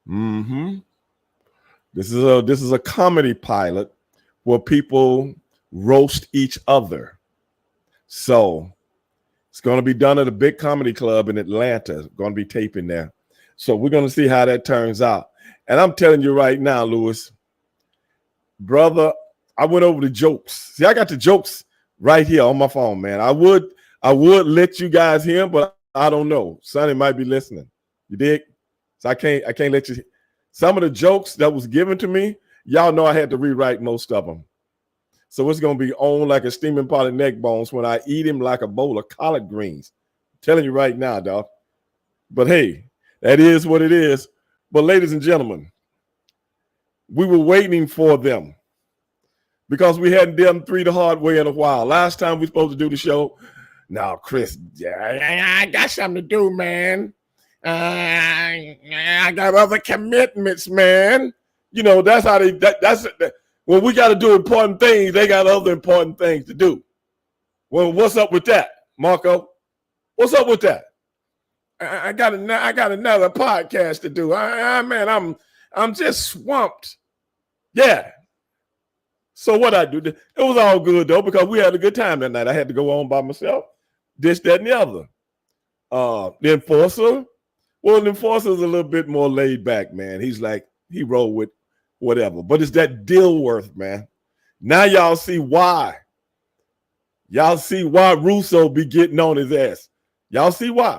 Mm-hmm. This is a comedy pilot where people roast each other. So it's going to be done at a big comedy club in Atlanta. It's going to be taping there. So we're going to see how that turns out. And I'm telling you right now, Lewis, brother, I went over the jokes. See, I got the jokes right here on my phone, man. I would let you guys hear them, but I don't know. Sonny might be listening. You dig? So I can't let you. Some of the jokes that was given to me, y'all know I had to rewrite most of them. So it's gonna be on like a steaming pot of neck bones when I eat him like a bowl of collard greens. I'm telling you right now, dog. But hey, that is what it is. But ladies and gentlemen, we were waiting for them because we hadn't done Three the Hard Way in a while. Last time we were supposed to do the show. Now, Chris, I got something to do, man. I got other commitments, man. You know, that's how when we got to do important things, they got other important things to do. Well, what's up with that, Marco? What's up with that? I got another podcast to do. Man, I'm just swamped. Yeah. So what I do? It was all good though because we had a good time that night. I had to go on by myself. This, that, and the other. The enforcer. Well, the enforcer's a little bit more laid back, man. He's like, he rolled with whatever. But it's that Dilworth, man. Now y'all see why. Y'all see why Russo be getting on his ass. Y'all see why.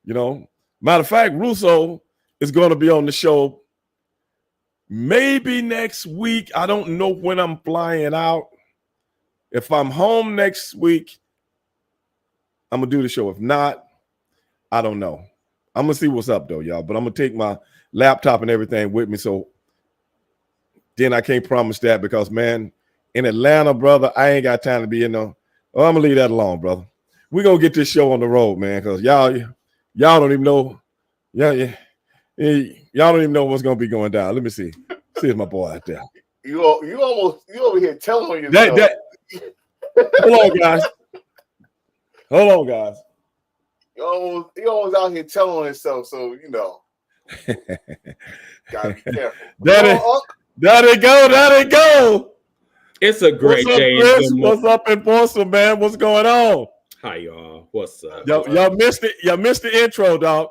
You know, matter of fact, Russo is going to be on the show maybe next week. I don't know when I'm flying out. If I'm home next week, I'm going to do the show. If not, I don't know. I'm going to see what's up, though, y'all. But I'm going to take my laptop and everything with me. So then I can't promise that because, man, in Atlanta, brother, I ain't got time to be in no. Oh, I'm going to leave that alone, brother. We're going to get this show on the road, man, because y'all don't even know. Y'all don't even know what's going to be going down. Let me see. See if my boy out there. You over here telling on yourself. Hold on, guys. Hold on, guys. You almost out here telling on himself, so you know. Gotta be careful. There they go. It's a great day. Chris? What's up in Boston, man? What's going on? Hi, y'all. What's up? Y'all missed it. Y'all missed the intro, dog.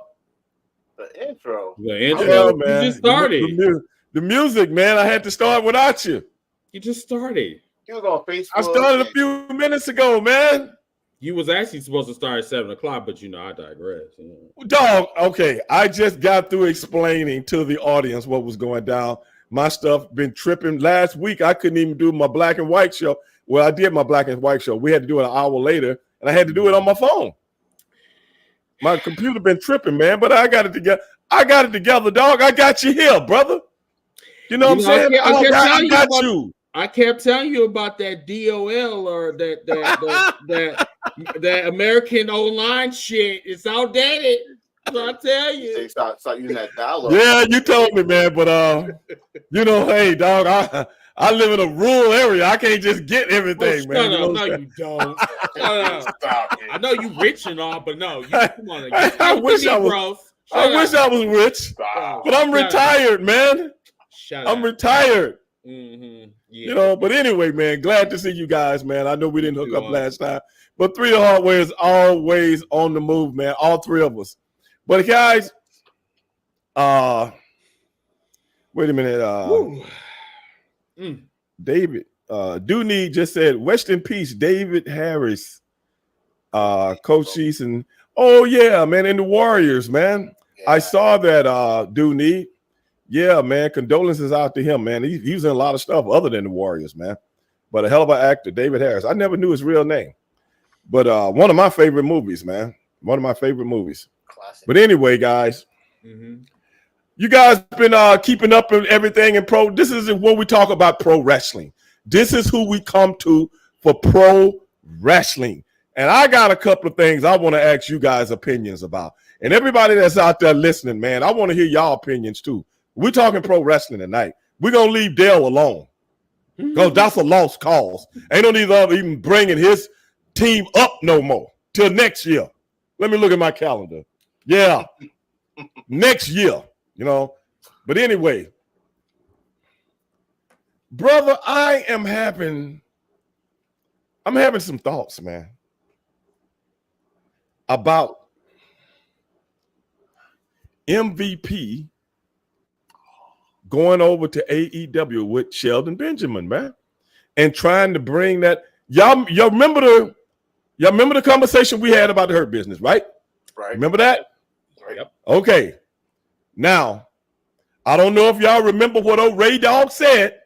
The intro. Yeah, man. You just started. The music, man. I had to start without you. You just started. He was on Facebook. I started a few minutes ago, man. You was actually supposed to start at 7:00, but I digress. Dog, okay. I just got through explaining to the audience what was going down. My stuff been tripping. Last week, I couldn't even do my black and white show. Well, I did my black and white show. We had to do it an hour later, and I had to do it on my phone. My computer been tripping, man, but I got it together. I got it together, dog. I got you here, brother. You know what I'm saying? I got you. I kept telling you about that DOL or that American online shit. It's outdated. So I tell you. Start using that dollar. Yeah, you told me, man. But hey, dog, I live in a rural area. I can't just get everything, man. No, you don't. Stop it. I know you rich and all, but no, come on. I wish I was rich, but I'm retired, man. I'm retired. Mm-hmm. Yeah. You know, but anyway, man, glad to see you guys, man. I know we didn't hook up last time, but Three the Hard Way is always on the move, man. All three of us. But guys, wait a minute. David, Dooney just said, rest in peace, David Harris, Coach Eason. Oh yeah, man, and the Warriors, man. Yeah. I saw that, Dooney. Yeah, man, condolences out to him, man. He was in a lot of stuff other than the Warriors, man. But a hell of an actor, David Harris. I never knew his real name. But one of my favorite movies, man. One of my favorite movies. Classic. But anyway, guys, you guys been keeping up with everything in pro. This is when we talk about pro wrestling. This is who we come to for pro wrestling. And I got a couple of things I want to ask you guys opinions about. And everybody that's out there listening, man, I want to hear y'all opinions too. We're talking pro wrestling tonight. We're going to leave Dale alone because that's a lost cause. Ain't no need of even bringing his team up no more till next year. Let me look at my calendar. Yeah, next year. You know, But anyway, brother, I'm having some thoughts, man, about MVP going over to AEW with Sheldon Benjamin, man, and trying to bring that. Y'all remember the conversation we had about the Hurt Business, right? Right. Remember that? Right. Yep. Okay. Now, I don't know if y'all remember what old Ray Dog said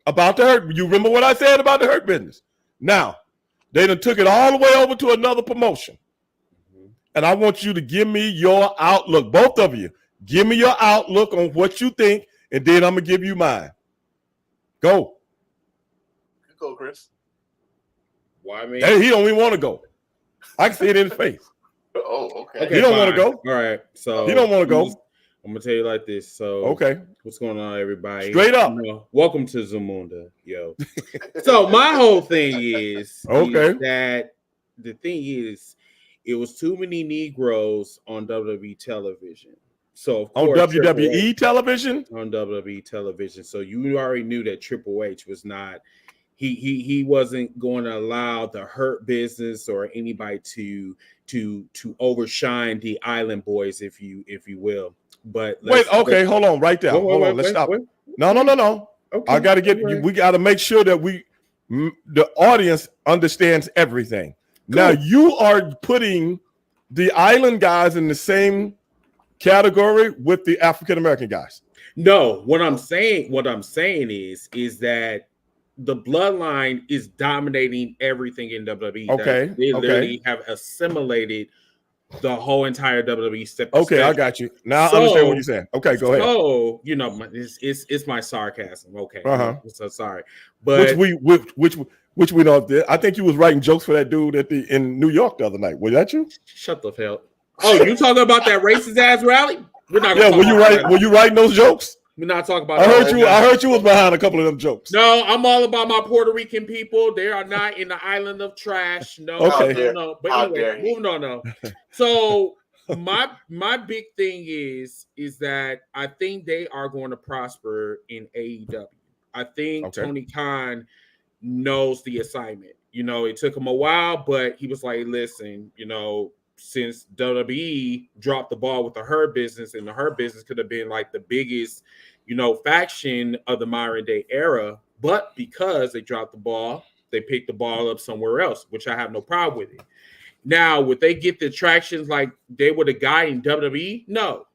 about the Hurt. You remember what I said about the Hurt Business? Now, they done took it all the way over to another promotion. And I want you to give me your outlook, both of you. Give me your outlook on what you think, and then I'm going to give you mine. Go. Go, Chris. Why me? Hey, he don't even want to go. I can see it in his face. Oh, okay. He don't want to fine. go. All right. So He don't want to go. I'm gonna tell you like this. So Okay. what's going on, everybody? Straight up. Welcome to Zamunda, yo. So my whole thing is that the thing is, it was too many Negroes on WWE television. So of course, on WWE television? On WWE television. So you already knew that Triple H was not. He wasn't going to allow the Hurt Business or anybody to overshine the Island Boys, if you will. But okay, hold on, right there. Hold on, let's stop. No. Okay, I got to get. We got to make sure that the audience understands everything. Cool. Now you are putting the Island guys in the same category with the African American guys. No, what I'm saying is that the bloodline is dominating everything in WWE. Okay, they literally have assimilated the whole entire WWE step. Okay, I got you. Now I understand what you're saying. Okay, go ahead. So it's my sarcasm. Okay, so sorry, but which we know. I think you was writing jokes for that dude in New York the other night. Was that you? Shut the hell. Oh, you talking about that racist ass rally? We're not. Yeah, were you writing those jokes? We're not talking about. I heard you was behind a couple of them jokes. No, I'm all about my Puerto Rican people. They are not in the island of trash. No, okay. no. But anyway, moving on. No. So my big thing is that I think they are going to prosper in AEW. I think Tony Khan knows the assignment. It took him a while, but he was like, listen, since WWE dropped the ball with the Hurt Business, and the Hurt Business could have been like the biggest, faction of the modern day era, but because they dropped the ball, they picked the ball up somewhere else, which I have no problem with it. Now, would they get the attractions like they were the guy in WWE? No.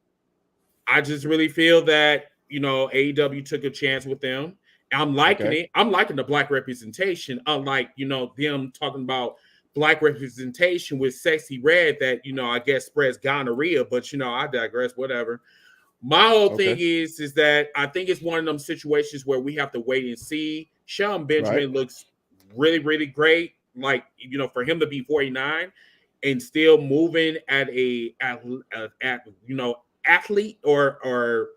I just really feel that, AEW took a chance with them. I'm liking it. I'm liking the black representation, unlike, them talking about black representation with Sexy Red that, I guess spreads gonorrhea, but, I digress, whatever. My whole thing is that I think it's one of them situations where we have to wait and see. Shelton Benjamin looks really, really great. Like, for him to be 49 and still moving at athlete or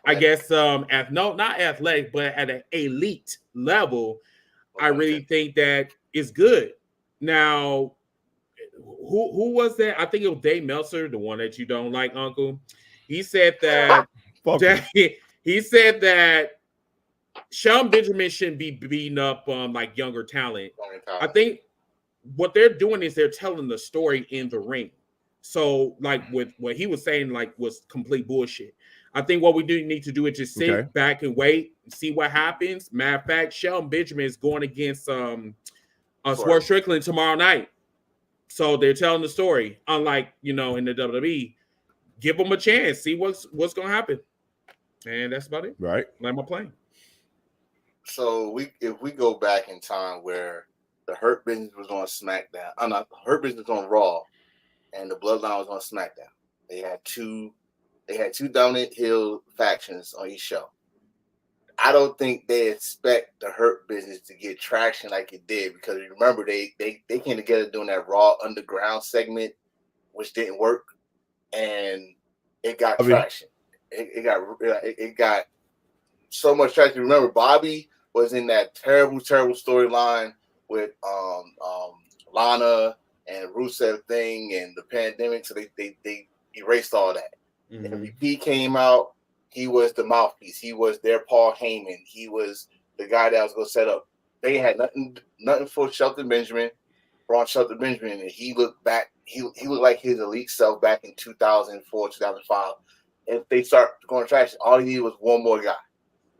I guess not athletic, but at an elite level, I really think that is good. Now, who was that? I think it was Dave Meltzer, the one that you don't like, Uncle. He said that Shelton Benjamin shouldn't be beating up like younger talent. I think what they're doing is they're telling the story in the ring. So, like with what he was saying, like was complete bullshit. I think what we do need to do is just sit back and wait and see what happens. Matter of fact, Shelton Benjamin is going against Swerve Strickland tomorrow night. So they're telling the story. Unlike, in the WWE, give them a chance, see what's going to happen. And that's about it. Right. Like my plan. So if we go back in time where the Hurt Business was on SmackDown, Hurt Business was on Raw, and the Bloodline was on SmackDown. They had two dominant heel factions on each show. I don't think they expect the Hurt Business to get traction like it did, because remember they came together doing that Raw Underground segment, which didn't work, and it got traction. It got so much traction. Remember, Bobby was in that terrible storyline with Lana and Rusev thing and the pandemic, so they erased all that. MVP came out. he was the mouthpiece. He was their Paul Heyman. He was the guy that was going to set up. They had nothing for Shelton Benjamin, Braun Shelton Benjamin, and he looked back. He looked like his elite self back in 2004, 2005. And if they start going trash, all he needed was one more guy.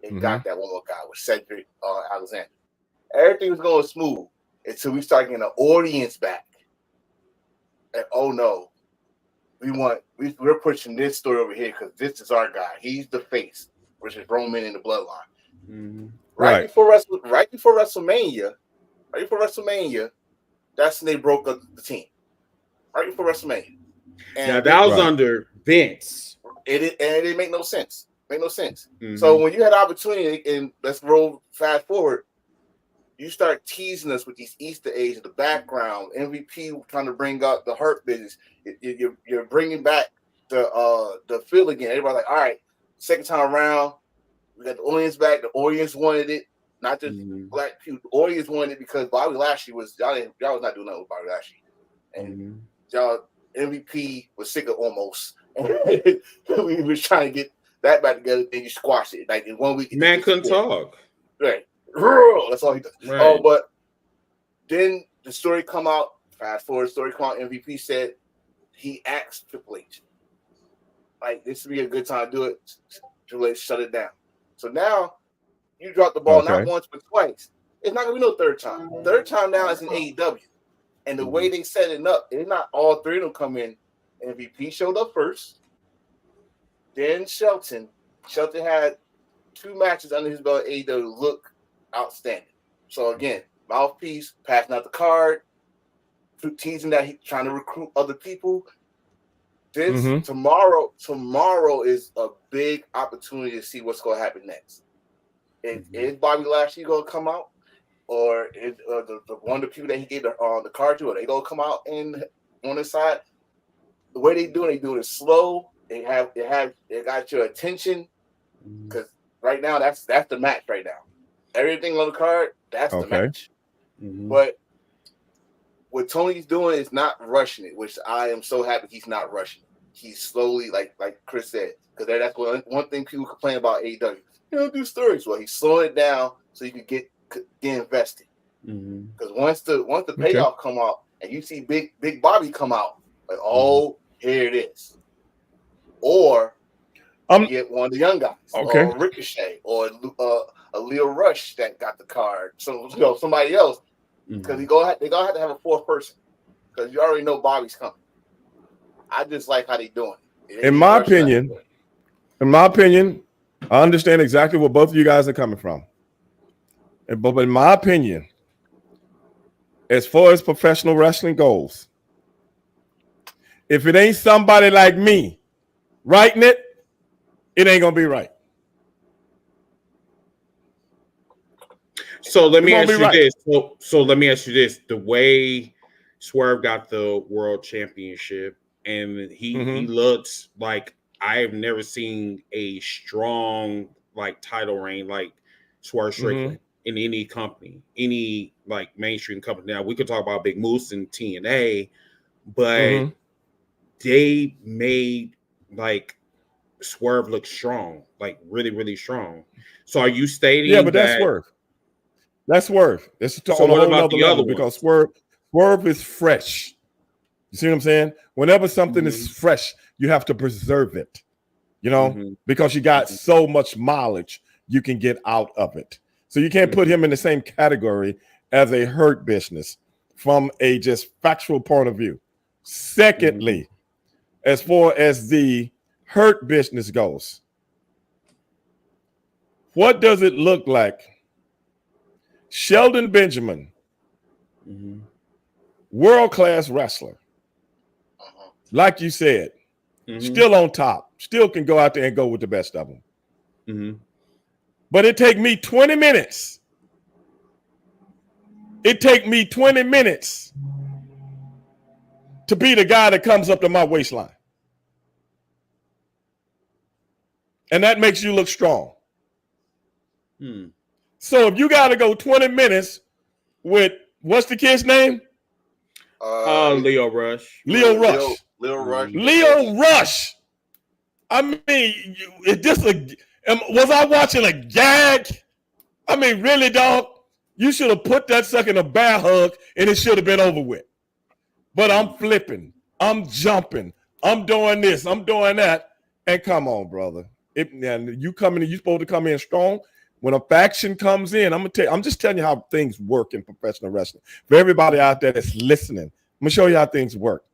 They got that one more guy with Cedric Alexander. Everything was going smooth until we started getting the audience back. And oh no, we're pushing this story over here because this is our guy. He's the face, which is Roman in the bloodline. Mm-hmm. Right before WrestleMania, that's when they broke up the team. Right before WrestleMania. And now that was under Vince. It didn't make no sense. Mm-hmm. So when you had opportunity, and let's roll fast forward, you start teasing us with these Easter eggs in the background. MVP trying to bring up the Hurt Business. You're bringing back the feel again. Everybody's like, all right, second time around, we got the audience back. The audience wanted it, not just black people. The audience wanted it because Bobby Lashley was y'all was not doing nothing with Bobby Lashley, and y'all MVP was sick of almost. We was trying to get that back together, then you squashed it like in 1 week. Man couldn't talk. Right. That's all he does. Right. Oh, but then the story come out. Fast forward, story come out. MVP said he asked Triple H, like, this would be a good time to do it. Triple H shut it down. So now you drop the ball not once but twice. It's not gonna be no third time. Third time now is in AEW, and the way they set it up, it's not all three of them come in. MVP showed up first. Then Shelton had 2 matches under his belt. AEW look outstanding. So again, mouthpiece, passing out the card, teasing that he's trying to recruit other people. This tomorrow is a big opportunity to see what's going to happen next. Is Bobby Lashley going to come out, or is the one of the people that he gave the card to, are they going to come out and on the side? The way they do it slow. They got your attention because right now that's the match right now. Everything on the card, that's the match. But what Tony's doing is not rushing it, which I am so happy he's not rushing it. He's slowly, like Chris said, because that's one thing people complain about AEW. He don't do stories. Well, he's slowing it down so you can get invested. Because once the payoff come out and you see Big Bobby come out, like, oh, here it is. Or you get one of the young guys, or Ricochet, or a Leo Rush that got the card. So somebody else, because they're gonna have to have a fourth person, because you already know Bobby's coming. I just like how they doing it. In my opinion, I understand exactly where both of you guys are coming from. But in my opinion, as far as professional wrestling goes, if it ain't somebody like me writing it, it ain't gonna be right. So let me ask you this. So let me ask you this: the way Swerve got the world championship, and he looks like I have never seen a strong title reign like Swerve Strickland in any company, any mainstream company. Now we could talk about Big Moose and TNA, but they made Swerve look strong, really, really strong. So are you stating? Yeah, but that's Swerve. That's Swerve. It's on a whole other level because Swerve is fresh. You see what I'm saying? Whenever something is fresh, you have to preserve it. Because you got so much mileage you can get out of it. So you can't put him in the same category as a Hurt Business from a just factual point of view. Secondly, as far as the Hurt Business goes, what does it look like? Sheldon Benjamin, world-class wrestler, like you said, still on top, still can go out there and go with the best of them. But it take me 20 minutes. It take me 20 minutes to be the guy that comes up to my waistline. And that makes you look strong. So if you got to go 20 minutes with, what's the kid's name? Leo Rush. Leo Rush. Leo Rush. Leo Rush. I mean, was I watching a gag? I mean, really, dog? You should have put that sucker in a bear hug and it should have been over with. But I'm flipping. I'm jumping. I'm doing this. I'm doing that. And come on, brother. You supposed to come in strong. When a faction comes in, I'm just telling you how things work in professional wrestling. For everybody out there that's listening, I'm going to show you how things work.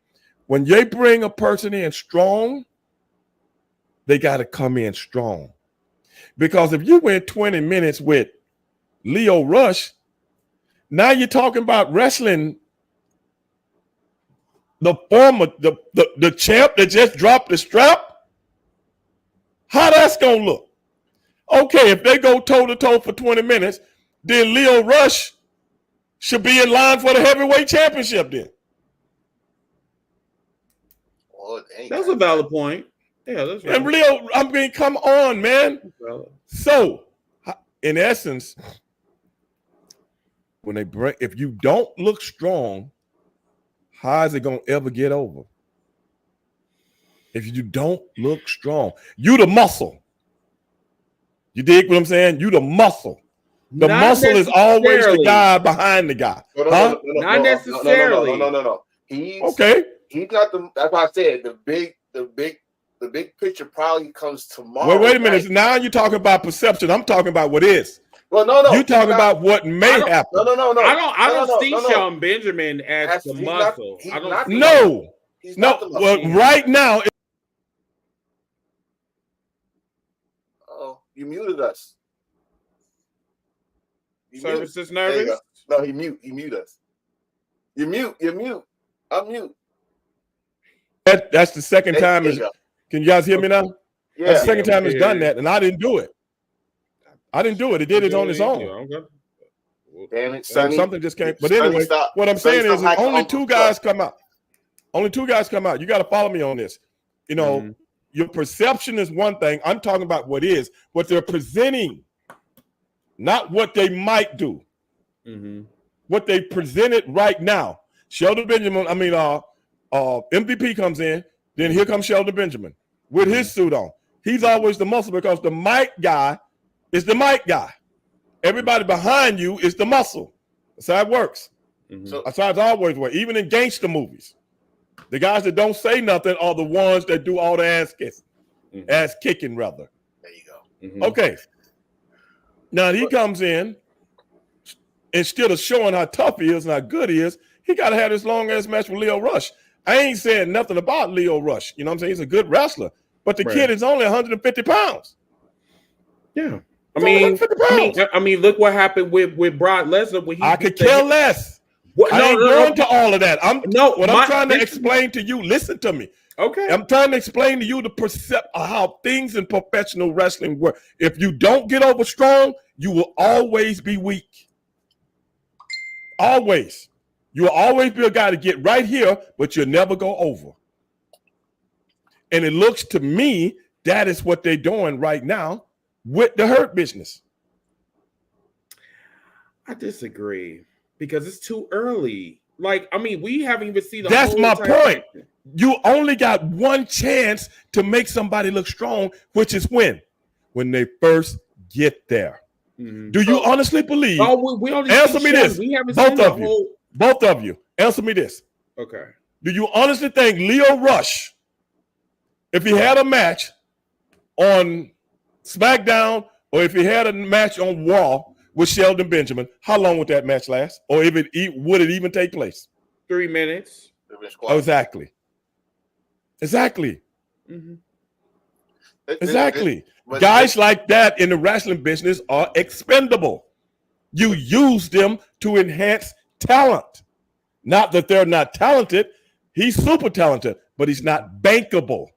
When they bring a person in strong, they got to come in strong. Because if you went 20 minutes with Lio Rush, now you're talking about wrestling the champ that just dropped the strap. How that's going to look? Okay, if they go toe-to-toe for 20 minutes, then Lio Rush should be in line for the heavyweight championship then. Well, that's a valid point. Yeah, that's right. And Lio, I mean, come on, man. So, in essence, when they break, if you don't look strong, how is it going to ever get over? If you don't look strong, you the muscle. You dig what I'm saying? You the muscle. The muscle is always the guy behind the guy. Not necessarily. No. He's not the. That's why I said the big picture probably comes tomorrow. Wait a minute. Now you're talking about perception. I'm talking about what is. Well, no. You're talking about what may happen. No. I don't see Shelton Benjamin as the muscle. No. Well, right now. You muted us. Services nervous? No, he mute us. You mute. Unmute. That's the second time. Can you guys hear me now? Yeah. That's the second time it's done that, and I didn't do it. It did it on its own. Damn it, Sonny. Something just came. But anyway, what I'm saying is only two guys come out. Only two guys come out. You got to follow me on this. You know, your perception is one thing. I'm talking about what they're presenting, not what they might do. What they presented right now. Sheldon Benjamin, MVP comes in, then here comes Sheldon Benjamin with his suit on. He's always the muscle because the mic guy is the mic guy. Everybody behind you is the muscle. That's how it works. That's how it's always works. Even in gangster movies. The guys that don't say nothing are the ones that do all the ass kicking, rather. There you go. Okay. Now he comes in, instead of showing how tough he is and how good he is, he got to have this long ass match with Lio Rush. I ain't saying nothing about Lio Rush. You know what I'm saying? He's a good wrestler, but the kid is only 150 pounds. Yeah. I mean, look what happened with Brock Lesnar when I could care less. I ain't going to all of that. I'm trying to explain to you. Listen to me. Okay. I'm trying to explain to you the percept of how things in professional wrestling work. If you don't get over strong, you will always be weak. Always. You will always be a guy to get right here, but you'll never go over. And it looks to me that is what they're doing right now with the Hurt Business. I disagree. Because it's too early. Like, I mean, we haven't even seen the That's whole my point. You only got one chance to make somebody look strong, which is when they first get there. Do you honestly believe? We only answer me this. We haven't both of you. Answer me this. Okay. Do you honestly think Lio Rush, if he had a match on SmackDown or if he had a match on Raw with Sheldon Benjamin, how long would that match last? Or would it even take place? 3 minutes. Exactly. Exactly. Guys like that in the wrestling business are expendable. You use them to enhance talent. Not that they're not talented. He's super talented, but he's not bankable.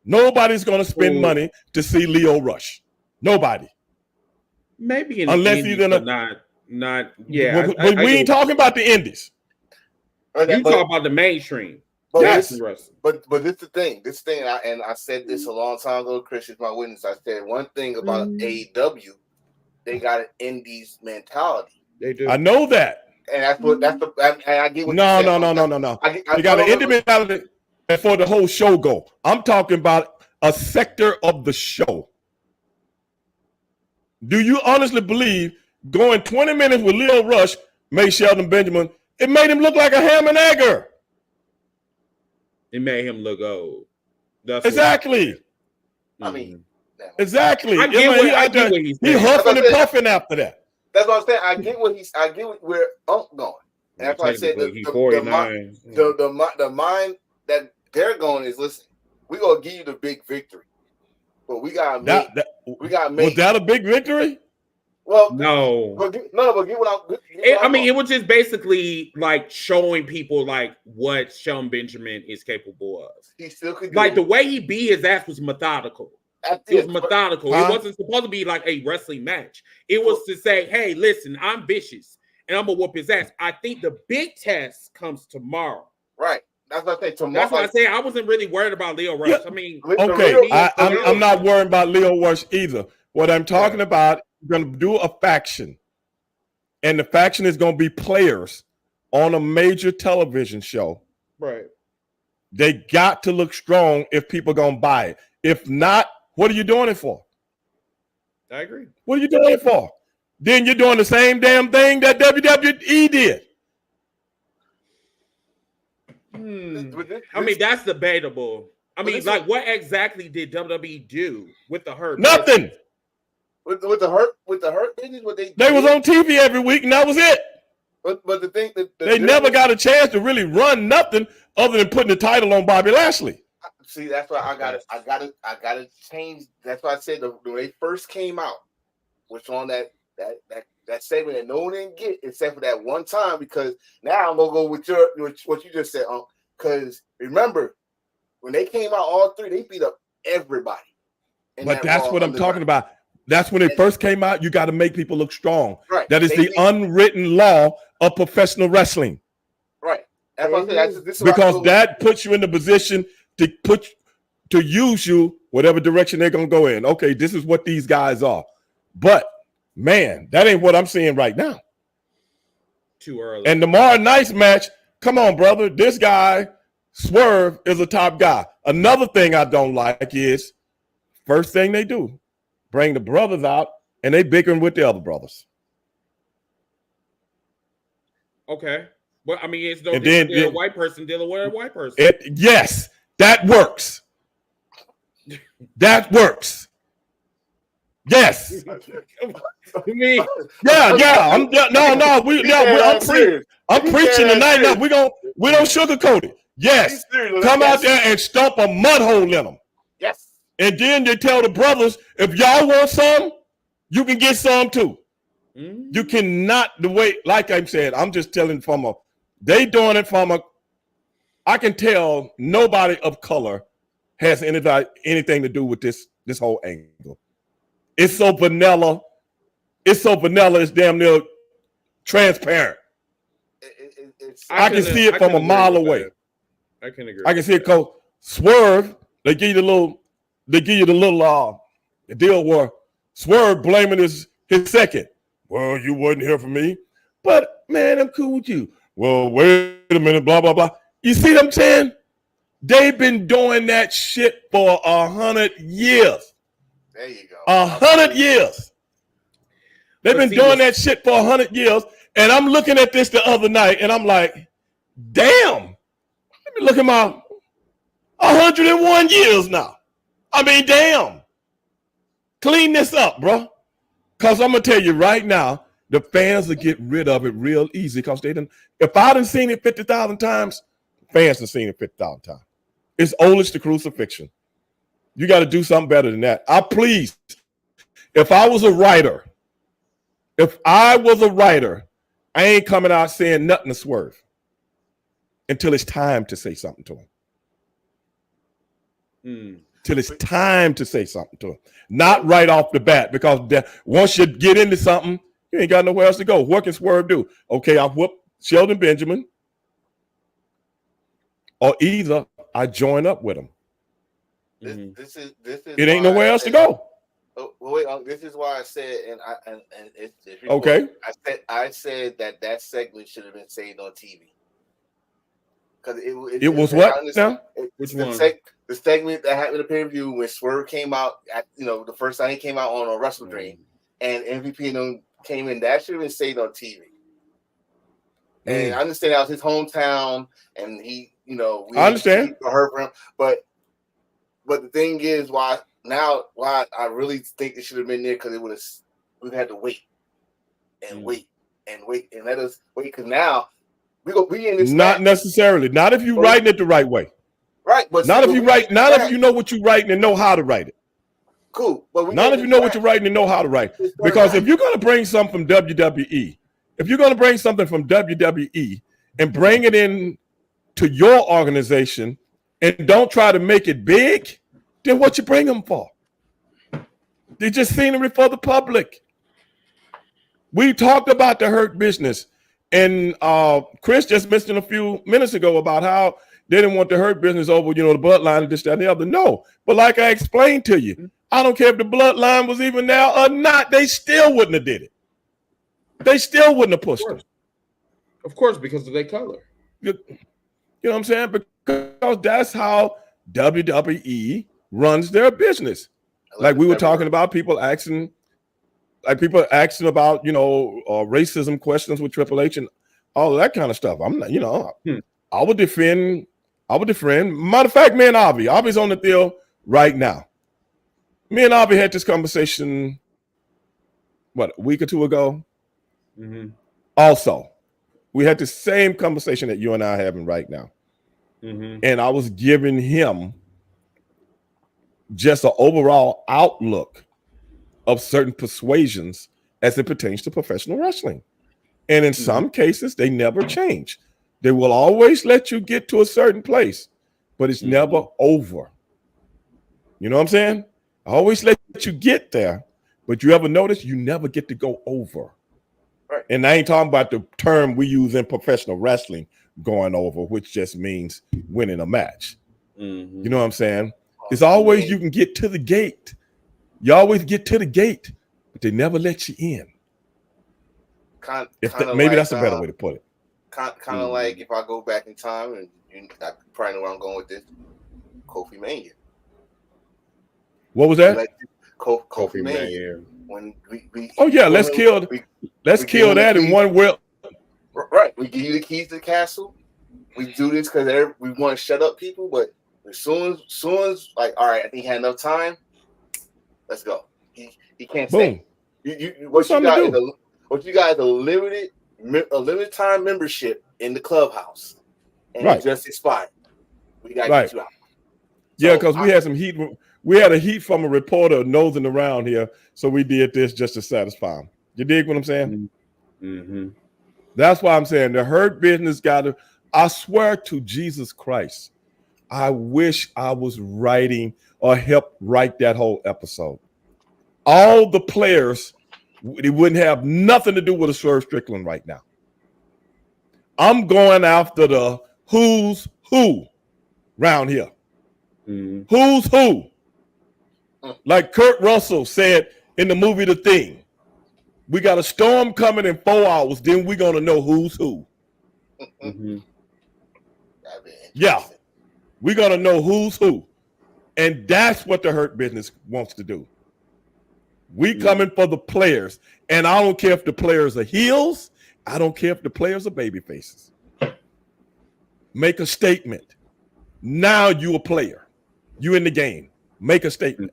Nobody's going to spend money to see Lio Rush. Nobody. Maybe unless he's in a not. We ain't talking about the indies. You talk about the mainstream. But this is the thing. I said this a long time ago. Chris is my witness. I said one thing about AEW, they got an indies mentality. They do. I know that. And I get what No. You got an indie mentality for the whole show go. I'm talking about a sector of the show. Do you honestly believe going 20 minutes with Leo Rush made Shelton Benjamin, it made him look like a ham and egger? It made him look old. That's exactly. I mean, exactly. I get what he's saying. He huffing and puffing after that. That's what I'm saying. I get where Unc going. And that's why I said the mind that they're going is, listen, we're gonna give you the big victory, but we gotta make. Was that a big victory? Well, no, but get what it was just basically like showing people like what Shelton Benjamin is capable of. He still could like the way he beat his ass was methodical. It was methodical. It wasn't supposed to be like a wrestling match. It was to say, hey, listen, I'm vicious and I'm gonna whoop his ass. I think the big test comes tomorrow. Right. That's what I say. Tomorrow. That's why I say I wasn't really worried about Leo Rush. Yeah. I mean, okay, I'm not worried about Leo Rush either. What I'm talking about, we're going to do a faction, and the faction is going to be players on a major television show. Right. They got to look strong if people are going to buy it. If not, what are you doing it for? I agree. What are you doing it for? Then you're doing the same damn thing that WWE did. I mean, that's debatable. I mean, like, what exactly did WWE do with the Hurt? Nothing. With the Hurt business, what they was on TV every week, and that was it. But the thing that they never got a chance to really run nothing other than putting the title on Bobby Lashley. See, that's why I gotta change. That's why I said when they first came out, which on that segment that no one didn't get except for that one time, because now I'm gonna go with what you just said, because remember when they came out, all three, they beat up everybody. But that's what I'm talking about. That's when it first came out. You got to make people look strong. Right. That is the unwritten law of professional wrestling. Right. That's what I said. Because that puts you in the position to use you whatever direction they're gonna go in. Okay, this is what these guys are. But man, that ain't what I'm seeing right now. Too early. And tomorrow night's match, come on, brother. This guy, Swerve, is a top guy. Another thing I don't like is first thing they do, bring the brothers out and they bickering with the other brothers. Okay. Well, I mean, it's no different than a white person dealing with a white person. Yes, that works. That works. Yes. Me. Yeah. I'm preaching tonight. Now we don't sugarcoat it. Yes. Come out there and stomp a mud hole in them. Yes. And then you tell the brothers, if y'all want some, you can get some too. Mm-hmm. You cannot, the way, like I said, I'm just telling they doing it from I can tell nobody of color has anything to do with this whole angle. It's so vanilla. It's damn near transparent. I can see it from a mile away. I can agree. I can see it because Swerve, they give you the little deal where Swerve blaming his second. Well, you wasn't here for me. But man, I'm cool with you. Well, wait a minute, blah, blah, blah. You see what I'm saying? They've been doing that shit for 100 years. There you go. 100 years. They've been doing that shit for 100 years. And I'm looking at this the other night and I'm like, damn. Let me look at my 101 years now. I mean, damn. Clean this up, bro. Because I'm going to tell you right now, the fans will get rid of it real easy because they didn't. If I done seen it 50,000 times, fans have seen it 50,000 times. It's old as the crucifixion. You got to do something better than that. If I was a writer, I ain't coming out saying nothing to Swerve until it's time to say something to him. Till it's time to say something to him. Not right off the bat, because once you get into something, you ain't got nowhere else to go. What can Swerve do? Okay, I whoop Shelton Benjamin, or either I join up with him. This is it ain't nowhere else to go. Oh, wait, this is why I said, okay. I said that segment should have been saved on TV. Because it was what now? Which one? The segment that happened in the pay-per-view when Swerve came out at the first time he came out on a Wrestle Dream and MVP and them came in. That should have been stayed on TV. And I understand that was his hometown, and he, I understand. Heard from him, but the thing is, why I really think it should have been there because we've had to wait and wait and let us wait because now we in this. Not necessarily. Not if you're writing it the right way. Right, but not if you write. Not if you know what you're writing and know how to write it. Cool, but not if you know what you're writing and know how to write. Because if you're going to bring something from WWE. If you're going to bring something from WWE and bring it in to your organization and don't try to make it big, then what you bring them for? They're just scenery for the public. We talked about the Hurt Business, and Chris just mentioned a few minutes ago about how they didn't want the Hurt Business over, the bloodline and this, that, and the other. No, but like I explained to you, I don't care if the bloodline was even there or not, they still wouldn't have did it. They still wouldn't have pushed them. Of course, because of their color. You know what I'm saying? Because that's how WWE runs their business. Like we were talking about people asking about, racism questions with Triple H and all of that kind of stuff. I'm not, I would defend. Matter of fact, me and Avi's on the deal right now. Me and Avi had this conversation, a week or two ago? Mm-hmm. Also, we had the same conversation that you and I are having right now. Mm-hmm. And I was giving him just an overall outlook of certain persuasions as it pertains to professional wrestling. And in some cases, they never change. They will always let you get to a certain place, but it's never over. You know what I'm saying? I always let you get there, but you ever notice you never get to go over. Right. And I ain't talking about the term we use in professional wrestling, going over, which just means winning a match. Mm-hmm. You know what I'm saying? It's always you can get to the gate. You always get to the gate, but they never let you in. Maybe that's a better way to put it. Kind of like if I go back in time, and I probably know where I'm going with this, Kofi Mania. What was that? Kofi Mania. When let's kill that in one will. Right, we give you the keys to the castle. We do this because we want to shut up people, but as soon as like, all right, I think he had enough time. Let's go. He can't stay. What you got is a limited time membership in the clubhouse, and it just expired. We got to get you out. Yeah, because we had some heat. We had a heat from a reporter nosing around here, so we did this just to satisfy him. You dig what I'm saying? Mm-hmm. That's why I'm saying the Hurt Business got to. I swear to Jesus Christ, I wish I was writing or helped write that whole episode. All the players, they wouldn't have nothing to do with a Swerve Strickland right now. I'm going after the who's who round here. Mm-hmm. Who's who? Like Kurt Russell said in the movie The Thing, we got a storm coming in 4 hours, then we're going to know who's who. Mm-hmm. Yeah, we're going to know who's who. And that's what the Hurt Business wants to do. We coming for the players. And I don't care if the players are heels. I don't care if the players are baby faces. Make a statement. Now you a player. You in the game. Make a statement.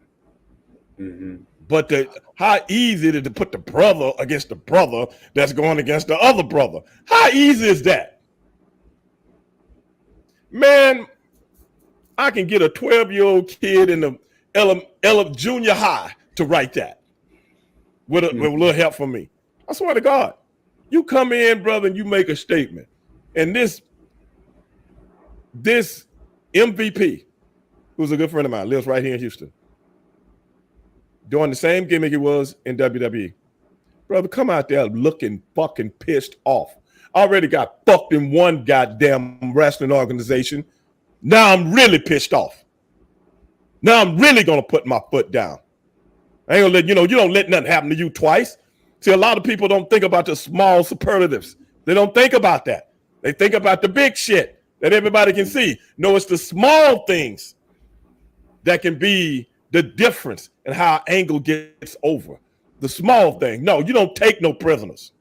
Mm-hmm. But how easy is it to put the brother against the brother that's going against the other brother? How easy is that? Man, I can get a 12-year-old kid in the junior high to write that with a little help from me. I swear to God. You come in, brother, and you make a statement. And this MVP, who's a good friend of mine, lives right here in Houston, doing the same gimmick he was in WWE. Brother, come out there looking fucking pissed off. I already got fucked in one goddamn wrestling organization. Now I'm really pissed off. Now I'm really going to put my foot down. I ain't going to let, you don't let nothing happen to you twice. See, a lot of people don't think about the small superlatives. They don't think about that. They think about the big shit. that everybody can see. No, it's the small things that can be the difference in how Angle gets over. The small thing. No, you don't take no prisoners.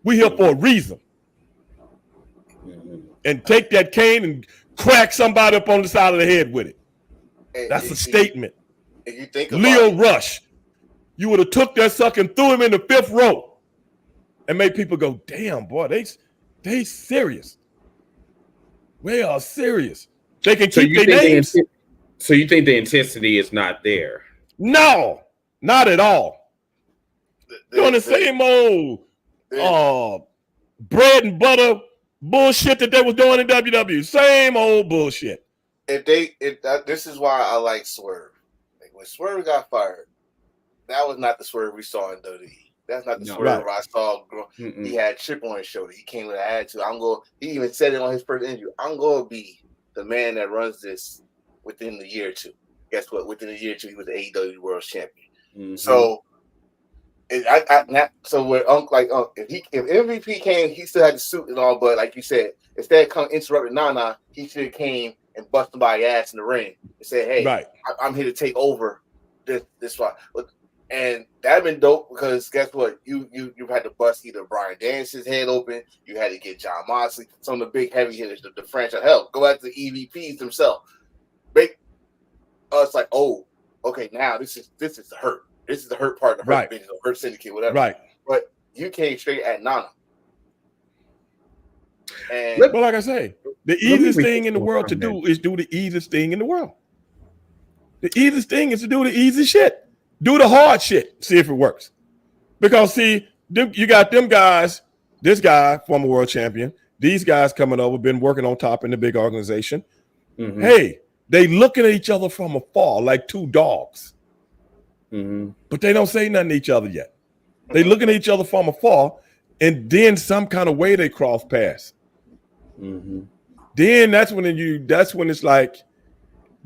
We here for a reason. And take that cane and crack somebody up on the side of the head with it. That's a statement. If you think Leo Rush, you would have took that sucker and threw him in the 5th row and made people go, damn, boy, they serious. They are serious. They can keep their names. So you think the intensity is not there? No, not at all. Doing the same old bread and butter bullshit that they was doing in WWE. Same old bullshit. This is why I like Swerve. Like when Swerve got fired, that was not the Swerve we saw in WWE. That's not the Swerve I saw. He had a chip on his shoulder. He came with an attitude. He even said it on his first interview. I'm going to be the man that runs this within the year or two. Guess what? Within a year or two, he was the AEW World Champion. Mm-hmm. So, if MVP came, he still had the suit and all. But like you said, instead of coming interrupting Nana, he should have came and bust somebody's ass in the ring and said, "Hey, I'm here to take over this fight." And that'd been dope because guess what? You had to bust either Bryan Danielson's head open, you had to get Jon Moxley, some of the big heavy hitters, the franchise. Hell, go after the EVPs themselves. Make us like, oh, okay, now this is the Hurt. This is the Hurt part of the Hurt business, Hurt Syndicate, whatever. Right. But you came straight at Nana. And but like I say, the easiest thing in the world to do is do the easiest thing in the world. The easiest thing is to do the easy shit. Do the hard shit. See if it works. Because see, you got them guys, this guy, former world champion, these guys coming over, been working on top in the big organization. Mm-hmm. Hey, they looking at each other from afar like two dogs. Mm-hmm. But they don't say nothing to each other yet. They looking at each other from afar, and then some kind of way they cross paths. Mm-hmm. Then that's when it's like,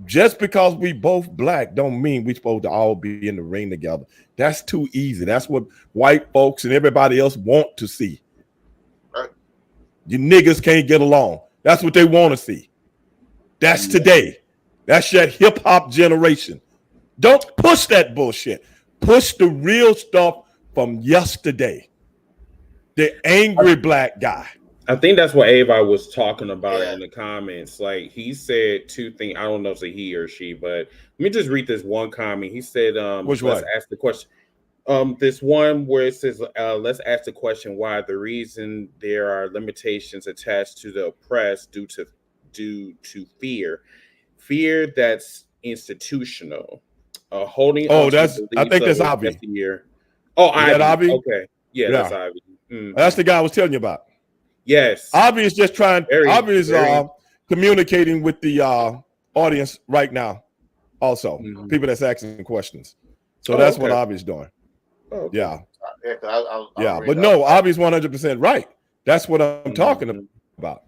just because we both black don't mean we supposed to all be in the ring together. That's too easy. That's what white folks and everybody else want to see. Right. You niggas can't get along. That's what they want to see. That's today. That's that hip hop generation. Don't push that bullshit. Push the real stuff from yesterday. The angry black guy. I think that's what Ava was talking about in the comments. Like he said two things. I don't know if it's a he or she, but let me just read this one comment. He said, which one? Let's ask the question. This one where it says, let's ask the question why the reason there are limitations attached to the oppressed due to fear that's institutional. Holding I think that's Avi. Ivy. Okay. Yeah, that's Ivy. Mm-hmm. That's the guy I was telling you about. Yes. Avi is just communicating with the audience right now. Also, people that's asking questions. So that's what Avi's doing. Oh, okay. Yeah. But no, Avi's 100% right. That's what I'm talking about.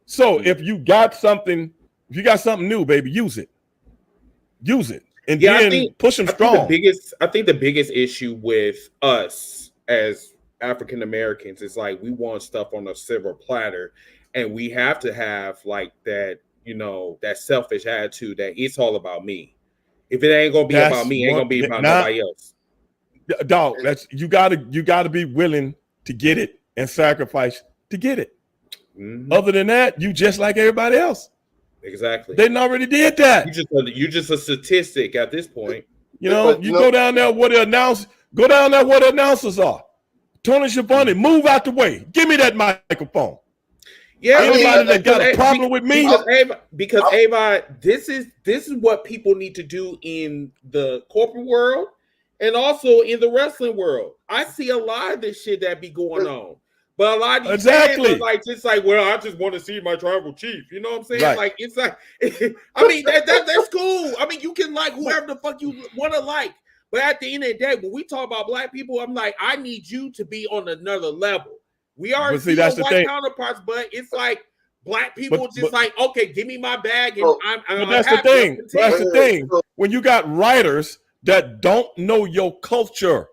So if you got something new, baby, use it. Use it. And then push them strong. I think the biggest issue with us as African Americans is like we want stuff on a silver platter, and we have to have like that, that selfish attitude that it's all about me. If it ain't gonna be about me, it ain't gonna be about nobody else. Dog, you gotta be willing to get it and sacrifice to get it. Mm-hmm. Other than that, you just like everybody else. Exactly. They already did that. You just a statistic at this point. Go down there where the announcers are. Tony Schiavone, move out the way. Give me that microphone. Yeah, anybody that got a problem with me? Because Ava, this is what people need to do in the corporate world and also in the wrestling world. I see a lot of this shit that be going on. But a lot of these fans are like, well, I just want to see my tribal chief. You know what I'm saying? Right. Like, it's like, I mean, that's cool. I mean, you can like whoever the fuck you want to like. But at the end of the day, when we talk about black people, I'm like, I need you to be on another level. We are white counterparts, but it's like black people like, okay, give me my bag. And but that's the thing. That's the thing. When you got writers that don't know your culture,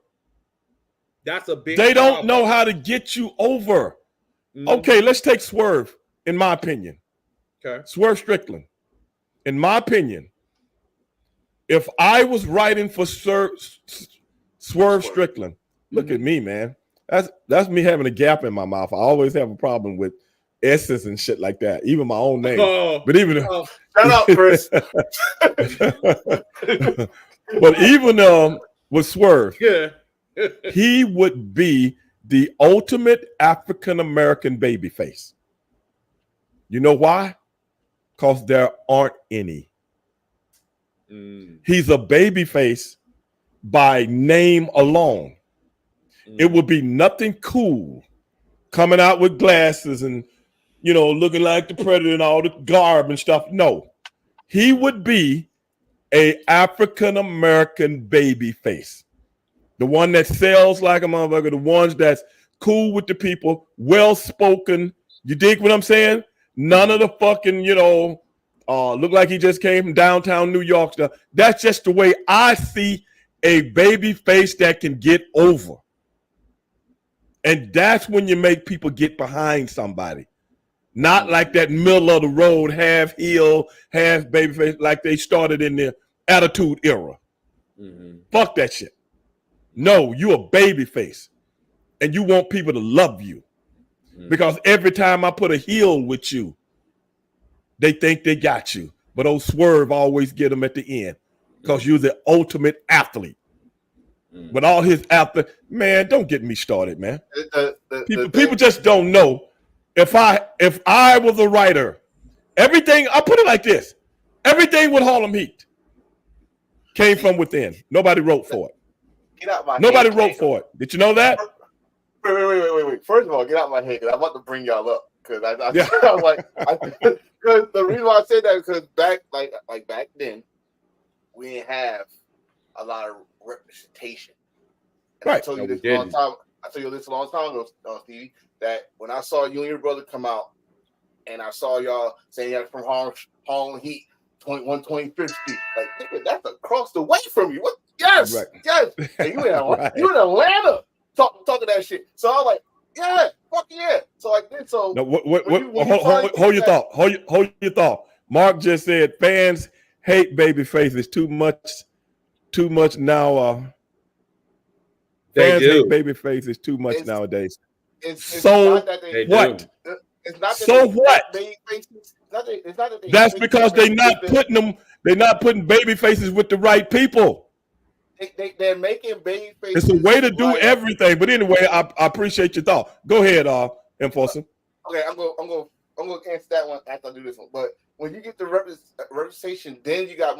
that's a big They don't know how to get you over. Mm-hmm. Okay, let's take Swerve, in my opinion. Okay. Swerve Strickland. In my opinion, if I was writing for Swerve Strickland, look at me, man. That's me having a gap in my mouth. I always have a problem with S's and shit like that, even my own name. But even shout out, Chris. But even with Swerve, he would be the ultimate African American baby face. You know why? Because there aren't any. He's a baby face by name alone. It would be nothing cool coming out with glasses and, you know, looking like the Predator and all the garb and stuff. No, he would be a African American baby face. The one that sells like a motherfucker, the ones that's cool with the people, well-spoken. You dig what I'm saying? None of the fucking, you know, look like he just came from downtown New York stuff. That's just the way I see a baby face that can get over. And that's when you make people get behind somebody. Not like that middle of the road, half heel, half baby face, like they started in the Attitude Era. Fuck that shit. No, you a baby face. And you want people to love you. Because every time I put a heel with you, they think they got you. But old Swerve always get them at the end. Because you're the ultimate athlete. With all his athlete, man, don't get me started, man. People just don't know. If I was a writer, everything, I put it like this. Everything with Harlem Heat came from within. Nobody wrote for it. Get out my Nobody head, wrote for it. Did you know that? Wait. First of all, get out my head because I'm about to bring y'all up. Because I'm like, because the reason why I said that is because back then, we didn't have a lot of representation. And right. I told you this a long time. I told you this a long time ago, Stevie, that when I saw you and your brother come out, and I saw y'all saying you're from Harlem Heat, 125th Street, like nigga, that's across the way from you. What? Yes, right. Yes. And you in right. You in Atlanta talking that shit. So I'm like, yeah, fuck yeah. So I did. So no, hold your thought. Hold your thought. Mark just said fans hate babyface. It's too much now. Fans hate babyface is too much nowadays. So what? It's not that so what? It's not that that's because they're not putting them. They're not putting baby faces with the right people. They're making baby faces. It's a way to do everything. But anyway, I appreciate your thought. Go ahead, Enforcer. Okay, I'm gonna answer that one after I do this one. But when you get the representation, then you got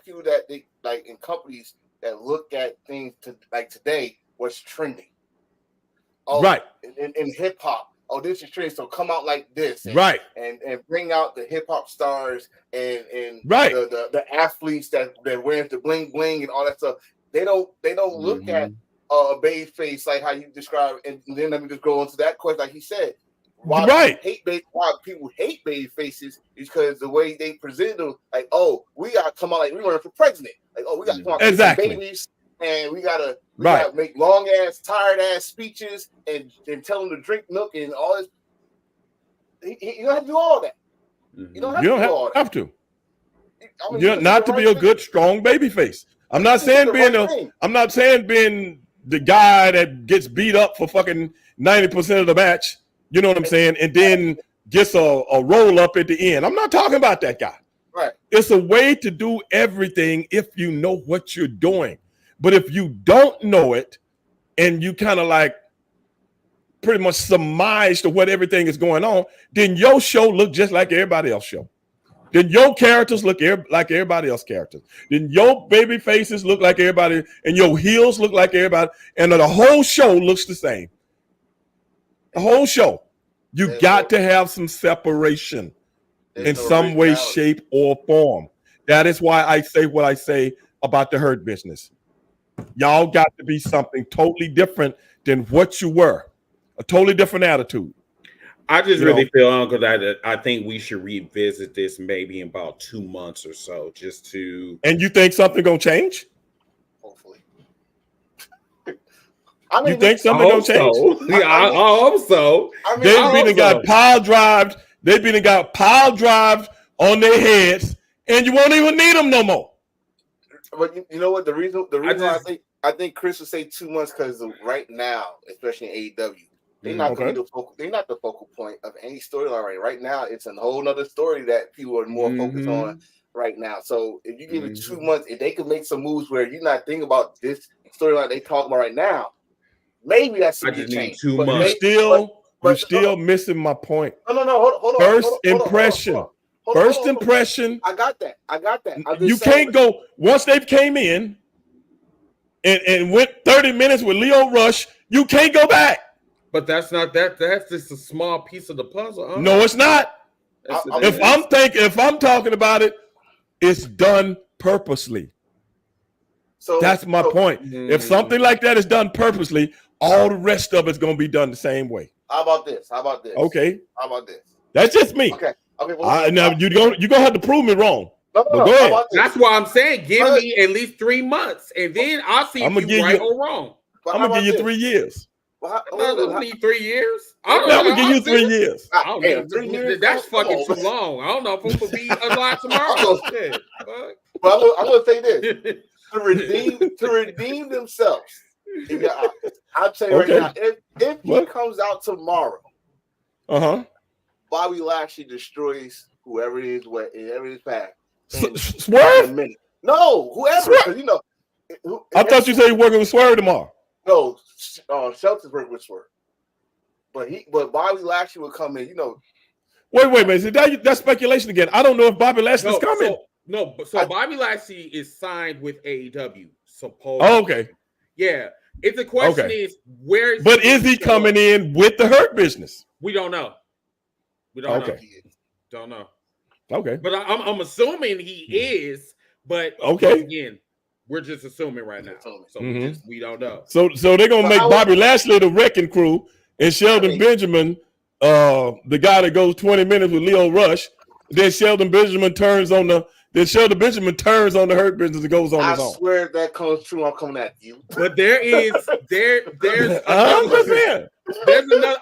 people that they like in companies that look at things like today, what's trending. Oh, right. In hip hop. Oh, this is trending, so come out like this, right? And bring out the hip hop stars and right. the athletes that wear the bling bling and all that stuff. They don't look at a baby face like how you describe. And then let me just go on to that question, like he said. Why people hate baby faces is because the way they present them, like, oh, we gotta come out like we running for president, like, oh, we gotta come out exactly. babies. And we gotta make long ass, tired ass speeches and tell them to drink milk and all this. You don't have to do all that. You don't have to. I mean, you're not to be a good, strong baby face. I'm not saying being the guy that gets beat up for fucking 90% of the match. You know what I'm saying? And then gets a roll up at the end. I'm not talking about that guy. Right. It's a way to do everything if you know what you're doing. But if you don't know it and you kind of like pretty much surmise to what everything is going on, then your show look just like everybody else's show. Then your characters look like everybody else's characters. Then your baby faces look like everybody, and your heels look like everybody, and the whole show looks the same. The whole show. You got to have some separation in some way, shape, or form. That is why I say what I say about the Hurt Business. Y'all got to be something totally different than what you were. A totally different attitude. I just really feel because I think we should revisit this maybe in about 2 months or so, just to. And you think something gonna change? Hopefully. You think something gonna change? So. Yeah, I hope so. They got pile drived They've been and got pile drives on their heads, and you won't even need them no more. But you know what? The reason I think Chris would say 2 months because right now, especially in AEW, they're not the focal point of any storyline right now. It's a whole nother story that people are more focused on right now. So if you give it 2 months, if they could make some moves where you're not thinking about this storyline they talking about right now, maybe that's a change. 2 months. You're still missing my point. No. Hold on. First impression. I got that. You can't go once they came in and went 30 minutes with Leo Rush. You can't go back. But that's not that. That's just a small piece of the puzzle. Huh? No, it's not. If I'm talking about it, it's done purposely. So that's my point. If something like that is done purposely, all the rest of it's going to be done the same way. How about this? Okay. How about this? That's just me. Okay. Well, now you're gonna have to prove me wrong. No, go ahead. That's why I'm saying give me at least 3 months, and then I'll see if you're right or wrong. I'm gonna give you 3 years. I don't need 3 years. I'm gonna give you 3 years. I don't need 3 years. That's fucking too long. I don't know if I'm gonna be alive tomorrow. But I'm gonna say this to redeem themselves. I'll tell you right now, if he comes out tomorrow, Bobby Lashley destroys whoever it is, whatever his path. Swerve? No, whoever. I thought you said you're working with Swerve tomorrow. No, Shelton's working with Swerve. But Bobby Lashley will come in. Wait a minute. That's speculation again. I don't know if Bobby Lashley's coming. Bobby Lashley is signed with AEW. Supposedly. Oh, okay. Yeah. If the question is where is he coming in with the Hurt Business? We don't know. We don't know. Don't know. Okay. But I'm assuming he is, but again, we're just assuming right now. So we don't know. So they're gonna make Bobby Lashley the wrecking crew and Sheldon Benjamin, the guy that goes 20 minutes with Leo Rush. Then Sheldon Benjamin turns on the Hurt Business and goes on his own. I swear if that comes true, I'm coming at you. But there's another.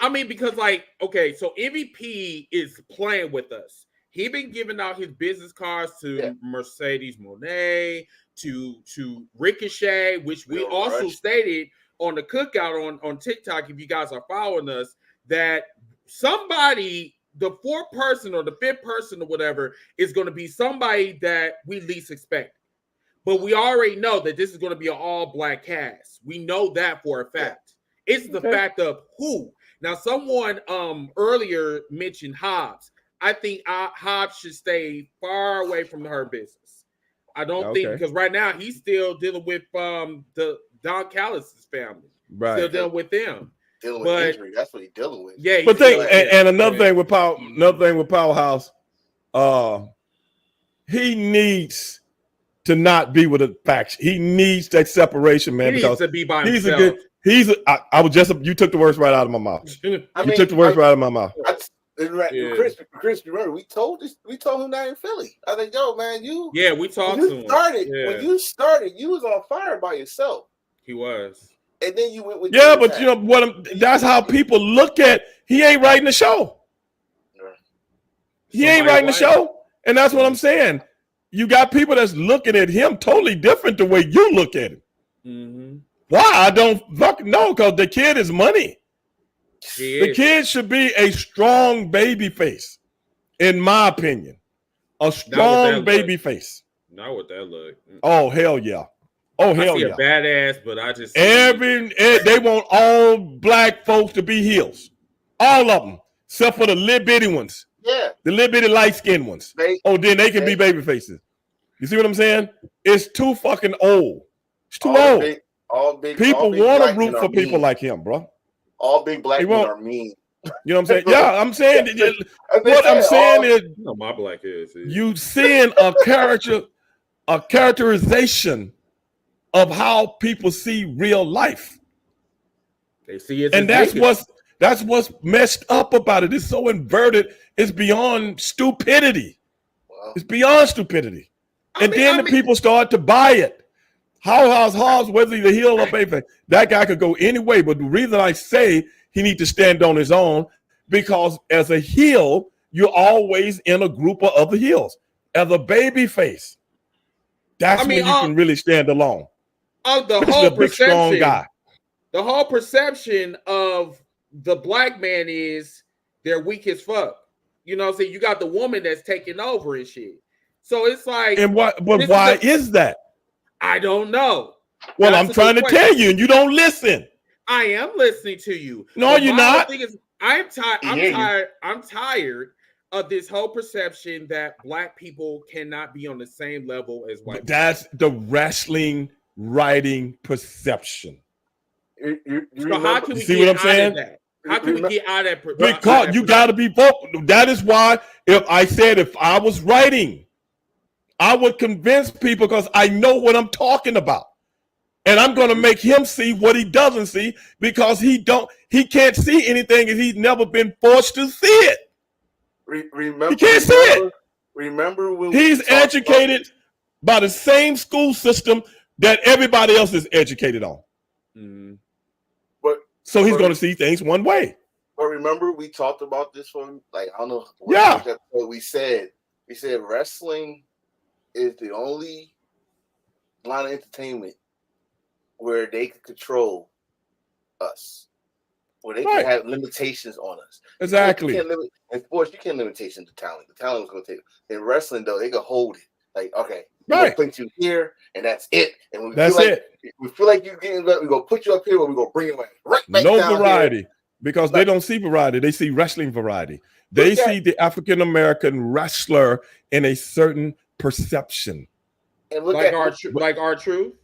I mean, because so MVP is playing with us. He been giving out his business cards to Mercedes Moné, to Ricochet, which we also stated on the cookout on TikTok. If you guys are following us, that somebody, the fourth person or the fifth person or whatever, is going to be somebody that we least expect. But we already know that this is going to be an all-black cast. We know that for a fact. It's the fact of who. Now, someone earlier mentioned Hobbs. I think Hobbs should stay far away from her business. I don't think, because right now he's still dealing with the Don Callis' family. Right. Still dealing with them. Dealing with injury. That's what he's dealing with. Yeah. But another thing with Powerhouse, he needs to not be with a faction. He needs that separation, man. He needs to be by himself. You took the words right out of my mouth. Took the words right out of my mouth. Chris, remember we told him that in Philly. I think, yo, man, we talked to him. When you started, you was on fire by yourself. He was. And then you went with but you know what? That's how people look at. He ain't writing the show. He ain't writing the show, and that's what I'm saying. You got people that's looking at him totally different the way you look at him. Mm-hmm. Why? I don't fucking know, because the kid is money. The kid should be a strong baby face, in my opinion. A strong baby face. Not what that look. Oh, hell yeah. Oh, hell yeah. Badass, but I just they want all black folks to be heels. All of them, except for the little bitty ones. Yeah. The little bitty light-skinned ones. Then they can be baby faces. You see what I'm saying? It's too fucking old. It's too old. People want to root for people like him, bro. All big black men are mean. You know what I'm saying? Yeah, I'm saying what I'm saying is my black is you seeing a characterization of how people see real life. They see it, and that's what's messed up about it. It's so inverted. It's beyond stupidity. Wow. It's beyond stupidity. The people start to buy it. Hobbs, whether he's a heel or baby, that guy could go any way. But the reason I say he needs to stand on his own, because as a heel, you're always in a group of other heels. As a baby face, that's when you can really stand alone. The whole big, strong guy. The whole perception of the black man is they're weak as fuck. You know what I'm saying? You got the woman that's taking over and shit. So it's like, and what? But why is that? I don't know. Well, I'm trying to tell you, and you don't listen. I am listening to you. No, you're not. Thing is, I'm tired. I'm tired of this whole perception that black people cannot be on the same level as white people. That's the wrestling writing perception. So how can we get out of that? How can we get out of that? Because you got to be vocal. That is why if I was writing, I would convince people because I know what I'm talking about. And I'm going to make him see what he doesn't see because he can't see anything and he's never been forced to see it. He can't see it. Remember when he's educated by the same school system that everybody else is educated on. Mm-hmm. So he's going to see things one way. But remember, we talked about this one. Like, I don't know. What we said wrestling is the only line of entertainment where they can control us, where they can have limitations on us. Exactly. In sports, you can't limitation the talent. The talent was going to take. In wrestling, though, they can hold it. Like, okay, we're going to put you here, and that's it. And we feel like you're getting up, we're going to put you up here, or we're going to bring you right back down. No variety, because they don't see variety. They see wrestling variety. They see the African-American wrestler in a certain perception. And look like R-Truth.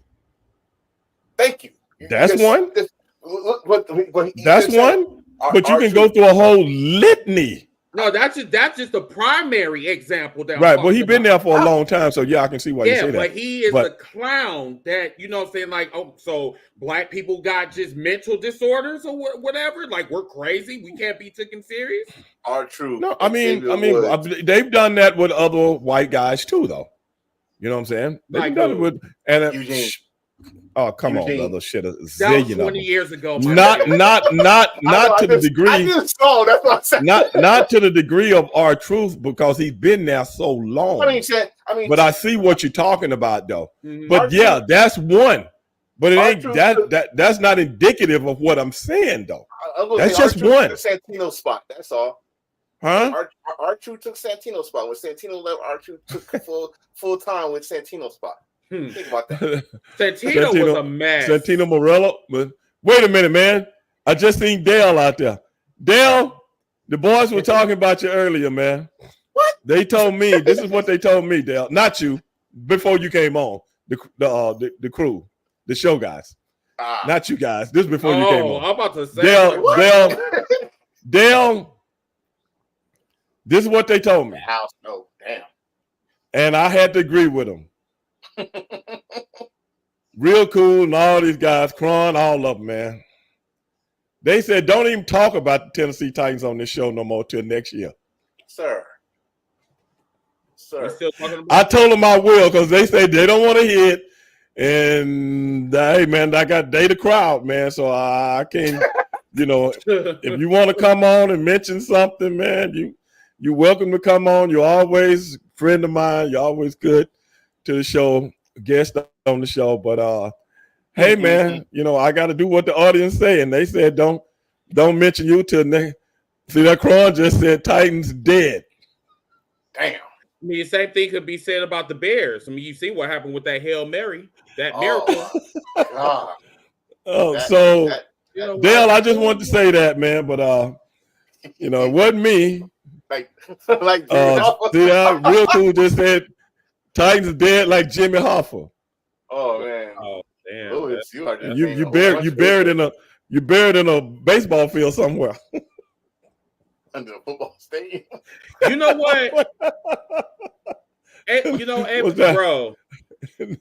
Thank you. That's one. That's one. But you can go through a whole litany. No, that's just the primary example. Well, he's been there for a long time, so I can see why you say that. Yeah, but he is a clown that, you know what I'm saying, like, oh, so black people got just mental disorders or whatever? Like, we're crazy? We can't be taken serious? R-Truth. No, I mean, they've done that with other white guys too, though. You know what I'm saying? They've done it with Eugene. Oh, come on, brother! Shit, that was 20 years ago. Not to the degree. I just saw. That's what I said. Not to the degree of R-Truth because he's been there so long. But I see what you're talking about, though. Mm-hmm. But yeah, that's one. But it ain't that's not indicative of what I'm saying, though. That's just one. Santino spot. That's all. Huh? R-Truth took Santino's spot. When Santino left, R-Truth took full time with Santino's spot. Think about that. Santino was a mess. Santino Morello. But wait a minute, man. I just seen Dale out there. Dale, the boys were talking about you earlier, man. What? They told me, this is what they told me, Dale. Not you, before you came on. The crew, the show guys. Not you guys. This is before you came on. I'm about to say Dale, this is what they told me. House, no, damn. And I had to agree with them. Real cool, and all these guys, Cron, all of them, man. They said, don't even talk about the Tennessee Titans on this show no more till next year. Sir. I told them I will because they say they don't want to hear it. And hey, man, they the crowd, man. So I can't, if you want to come on and mention something, man, you're welcome to come on. You're always a friend of mine. You're always good to the show, guest on the show. But hey, man, I got to do what the audience say, and they said don't mention you till next. See, that Cron just said Titans dead. Damn. I mean, the same thing could be said about the Bears. I mean, you see what happened with that Hail Mary, that miracle. Dale, I just wanted to say that, man, but it wasn't me. Like see that real cool just said Titans dead like Jimmy Hoffa. Oh man! Oh damn! Louis, you buried in a baseball field somewhere. Under a football stadium. You know what? Bro,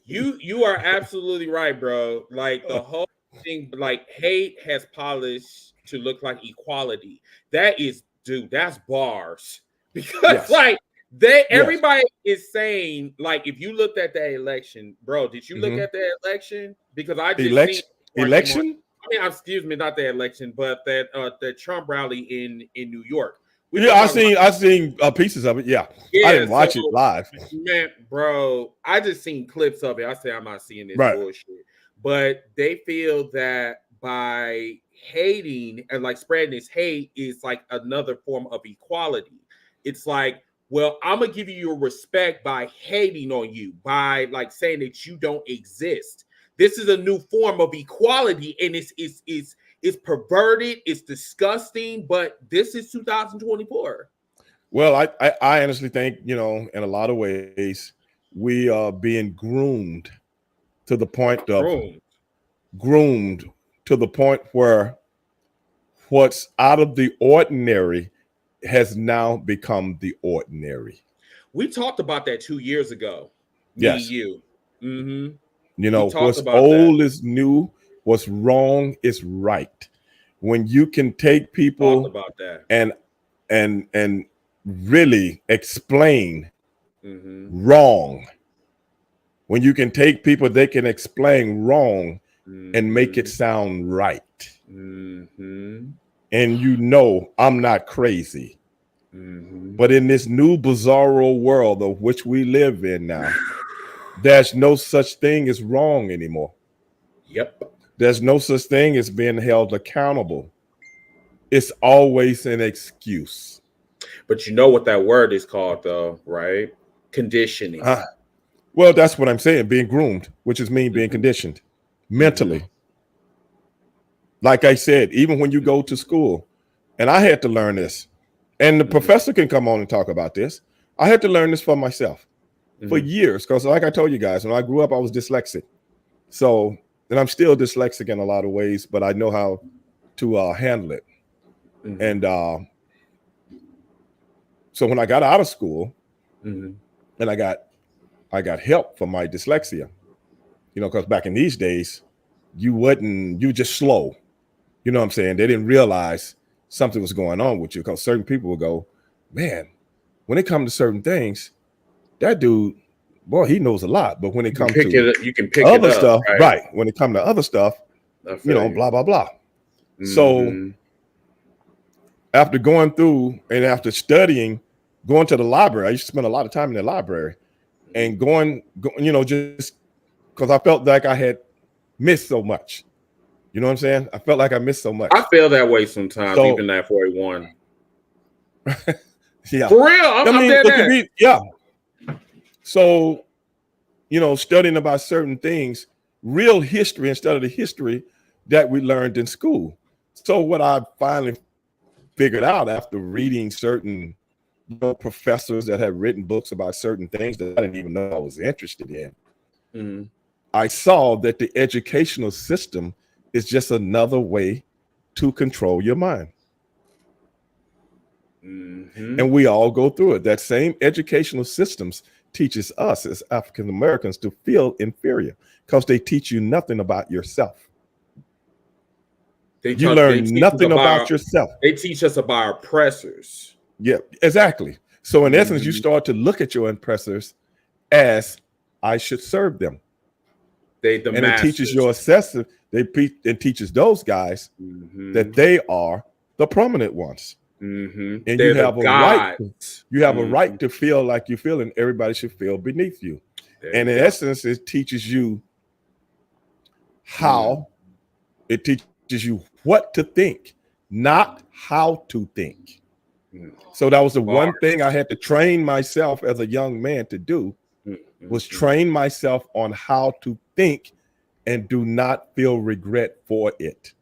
you are absolutely right, bro. Like the whole thing, like hate has polished to look like equality. That is, dude, that's bars. Because everybody is saying, like, if you looked at that election, bro, did you look at that election? Because I just election. I mean, excuse me, not the election, but that the Trump rally in New York. I seen pieces of it. Yeah, I didn't watch it live. Man, bro, I just seen clips of it. I say I'm not seeing this Right. bullshit, but they feel that by hating and like spreading this hate is like another form of equality. It's like, well, I'm gonna give you your respect by hating on you, by like saying that you don't exist. This is a new form of equality, and it's perverted, it's disgusting, but this is 2024. Well, I honestly think, in a lot of ways, we are being groomed to the point where what's out of the ordinary has now become the ordinary. We talked about that 2 years ago. Yes. Me and you. Mm-hmm. What's old is new, what's wrong is right. When you can take people about that and really explain wrong, when you can take people, they can explain wrong and make it sound right. And I'm not crazy. But in this new bizarro world of which we live in now, there's no such thing as wrong anymore. Yep. There's no such thing as being held accountable. It's always an excuse. But you know what that word is called, though, right? Conditioning. Well, that's what I'm saying. Being groomed, which is being conditioned mentally. Like I said, even when you go to school, and I had to learn this, and the professor can come on and talk about this. I had to learn this for myself for years, because like I told you guys, when I grew up, I was dyslexic. So, and I'm still dyslexic in a lot of ways, but I know how to handle it. And so when I got out of school, and I got help for my dyslexia, because back in these days, you just slow. You know what I'm saying? They didn't realize something was going on with you, because certain people will go, man, when it comes to certain things, that dude, boy, he knows a lot. But when it comes to you can pick other it up, stuff, right? When it comes to other stuff, blah, blah, blah. So after going through and after studying, going to the library, I used to spend a lot of time in the library and going, just because I felt like I had missed so much. You know what I'm saying? I felt like I missed so much. I feel that way sometimes, even at 41. Yeah. For real. I'm dead. Yeah. So, studying about certain things, real history instead of the history that we learned in school. So what I finally figured out after reading certain professors that had written books about certain things that I didn't even know I was interested in, I saw that the educational system is just another way to control your mind. And we all go through it. That same educational systems teaches us as African Americans to feel inferior because they teach you nothing about yourself. You learn nothing about yourself. They teach us about our oppressors. Yeah, exactly. So in essence, you start to look at your oppressors as I should serve them. And it teaches your assessor, it teaches those guys that they are the prominent ones. And you have a right. You have a right to feel like you feel, and everybody should feel beneath you. And in essence, it teaches you how. It teaches you what to think, not how to think. So that was the one thing I had to train myself as a young man to do, was train myself on how to think and do not feel regret for it.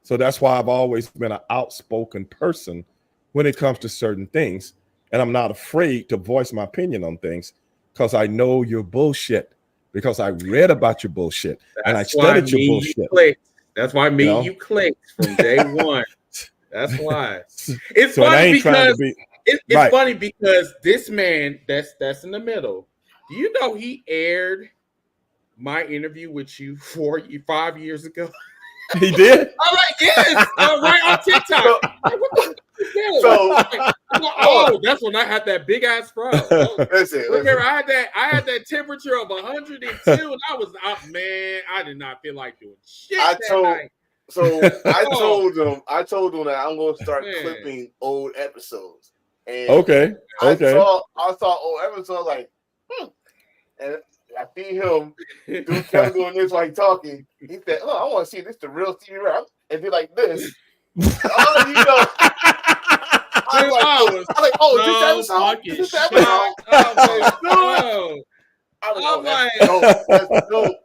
So that's why I've always been an outspoken person when it comes to certain things. And I'm not afraid to voice my opinion on things because I know you're bullshit, because I read about your bullshit and I studied your bullshit. That's why you clicked from day one. That's why. It's funny because it's funny because this man that's in the middle. Do you know he aired my interview with you 5 years ago? He did? I'm like, yes, right on TikTok. Like, what the oh, that's when I had that big ass fro. Remember, I had that temperature of 102, and I was up, man. I did not feel like doing shit. So I told him that I'm gonna start clipping old episodes. And I saw old episodes like, and I see him doing this like talking. He said, "Oh, I want to see this the real Stevie Ray," and be like this. Oh, you know. I'm like, oh, is this episode? That's dope.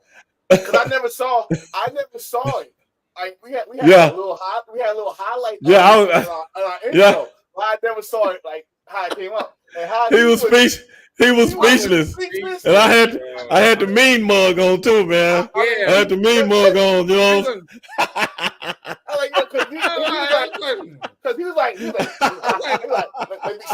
Because I never saw it. Like we had a little highlight. On our intro. But I never saw it like how it came up and how he was speechless. And I had the mean mug on too, man. I had the mean mug on, you know. I like because he was like, let me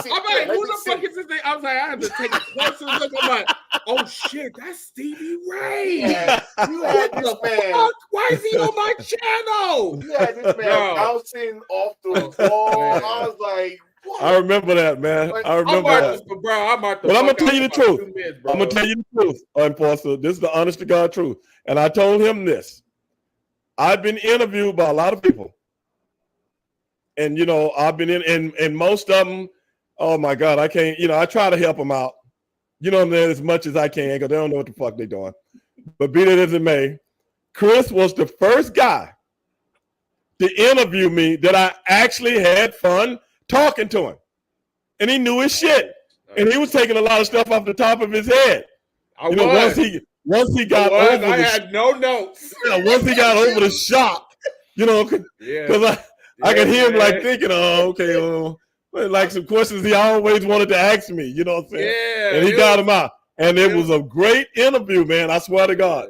see. I'm like, who the fuck is this thing? I was like, I had to take a closer look. I'm like, oh shit, that's Stevie Ray. Yeah, you had this man. Fuck? Why is he on my channel? You had this man bouncing off the wall. I was like, what? I remember that, man. I remember that. But I'm gonna tell you the truth. I'm gonna tell you the truth, Enforcer. This is the honest to God truth. And I told him this. I've been interviewed by a lot of people. And, you know, I've been and most of them, oh my God, I can't, you know, I try to help them out, you know, as much as I can because they don't know what the fuck they're doing. But be that as it may, Chris was the first guy to interview me that I actually had fun talking to him. And he knew his shit. And he was taking a lot of stuff off the top of his head. Once he got over I had no notes. Once he got over the shock, you know, because I could hear him like thinking, oh, okay, like some questions he always wanted to ask me, you know what I'm saying? Yeah. And he got them out. And it was a great interview, man. I swear to God.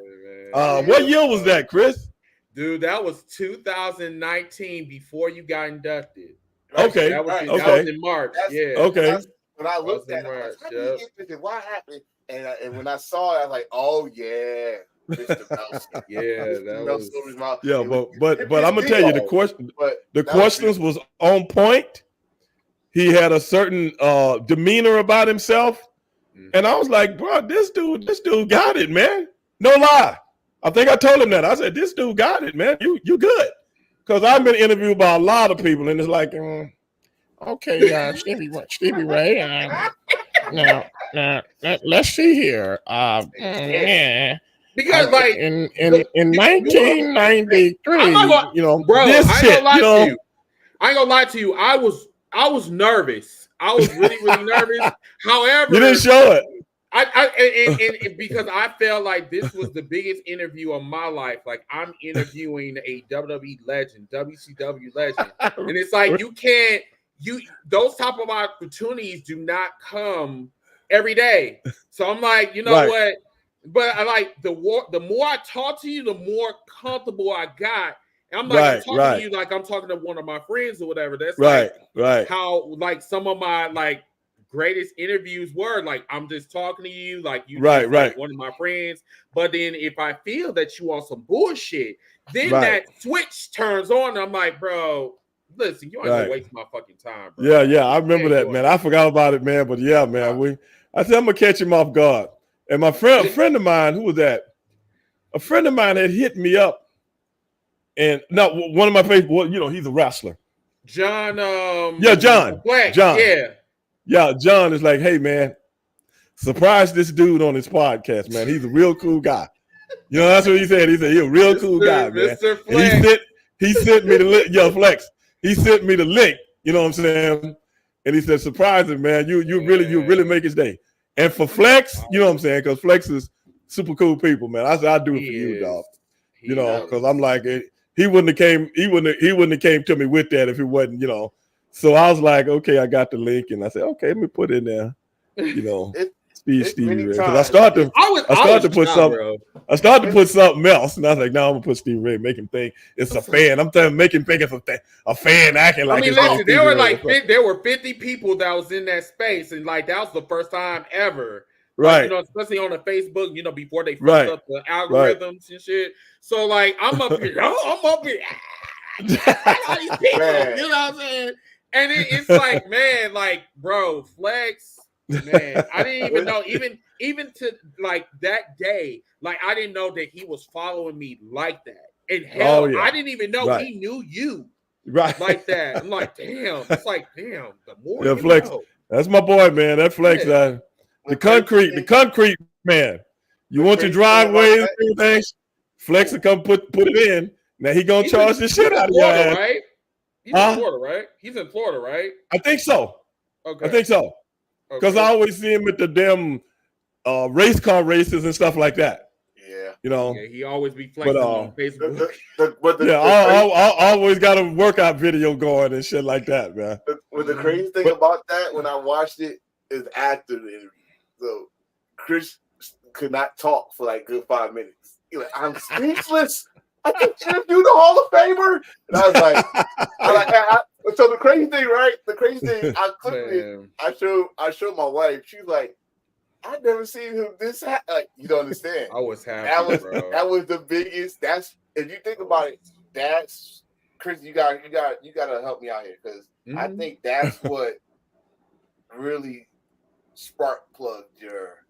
What year was that, Chris? Dude, that was 2019 before you got inducted. Okay. That was in March. Okay. When I looked at it, I was like, what happened? And when I saw it, I was like, oh, yeah. But I'm gonna tell you the questions was on point. He had a certain demeanor about himself, and I was like, bro, this dude got it, man. No lie. I think I told him that. I said, this dude got it, man. You good? Because I've been interviewed by a lot of people, and it's like, okay, Stevie Ray. Now, let's see here. Because like in 1993, you know, bro, this shit, you know, I ain't gonna lie to you. I was nervous. I was really nervous. However, you didn't show it. And because I felt like this was the biggest interview of my life. Like I'm interviewing a WWE legend, WCW legend, and it's like those type of opportunities do not come every day. So I'm like, you know what? But I like the more I talk to you, the more comfortable I got. And I'm like, I'm talking to you like I'm talking to one of my friends or whatever. That's like how like some of my like greatest interviews were. Like I'm just talking to you, like you like one of my friends. But then if I feel that you want some bullshit, then that switch turns on. I'm like, bro, listen, you ain't gonna waste my fucking time, bro. Yeah, I remember that, man. I forgot about it, man. But yeah, man, I said I'm gonna catch him off guard. And my friend, a friend of mine, who was that? A friend of mine had hit me up, and now one of my favorite, you know, he's a wrestler. John. John. Black. John. Yeah. John is like, hey, man, surprise this dude on his podcast, man. He's a real cool guy. You know, that's what he said. He said he's a real cool guy, man. Mr. Flex. He sent me the link. Yo, Flex. He sent me the link. You know what I'm saying? And he said, surprise him, man. You really make his day. And for Flex, you know what I'm saying? Because Flex is super cool people, man. I said, I'll do it for you, dog. You know, because I'm like, he wouldn't have came to me with that if he wasn't, you know. So I was like, okay, I got the link, and I said, okay, let me put it in there. You know, Stevie Ray. Because I started to put something else, and I was like, no, I'm gonna put Stevie Ray, make him think it's a fan. I'm trying to make him think it's a fan acting like. I mean, listen, there were 50 people that was in that space, and like that was the first time ever. Right. You know, especially on the Facebook, you know, before they fucked up the algorithms and shit. So like I'm up here. You know what I'm saying? And it's like, man, like, bro, Flex, man, I didn't even know, even to like that day, like I didn't know that he was following me like that. And hell, yeah. I didn't even know Right. he knew you Right. like that. I'm like, damn. It's like, damn, the more Yeah, you Flex. know. That's my boy, man. That Flex. Yeah. The concrete man. You want your driveway and things? Flex will come put it in. Now he gonna charge the shit out of your ass. Right? He's in Florida, right? He's in Florida, right? I think so. Okay. I think so. Because I always see him at the damn race car races and stuff like that. Yeah. You know. Yeah, he always be flexing on Facebook. I always got a workout video going and shit like that, man. The crazy thing about that, when I watched it, is after the interview. So Chris could not talk for like good 5 minutes. He's like, I'm speechless. I can interview the Hall of Famer. And I was like, so the crazy thing, right? The crazy thing, I clicked it. I showed my wife. She's like, I've never seen him this like, you don't understand. I was happy, bro. That was the biggest. That's, if you think about it, that's Chris. You gotta help me out here, because I think that's what really spark plugged your.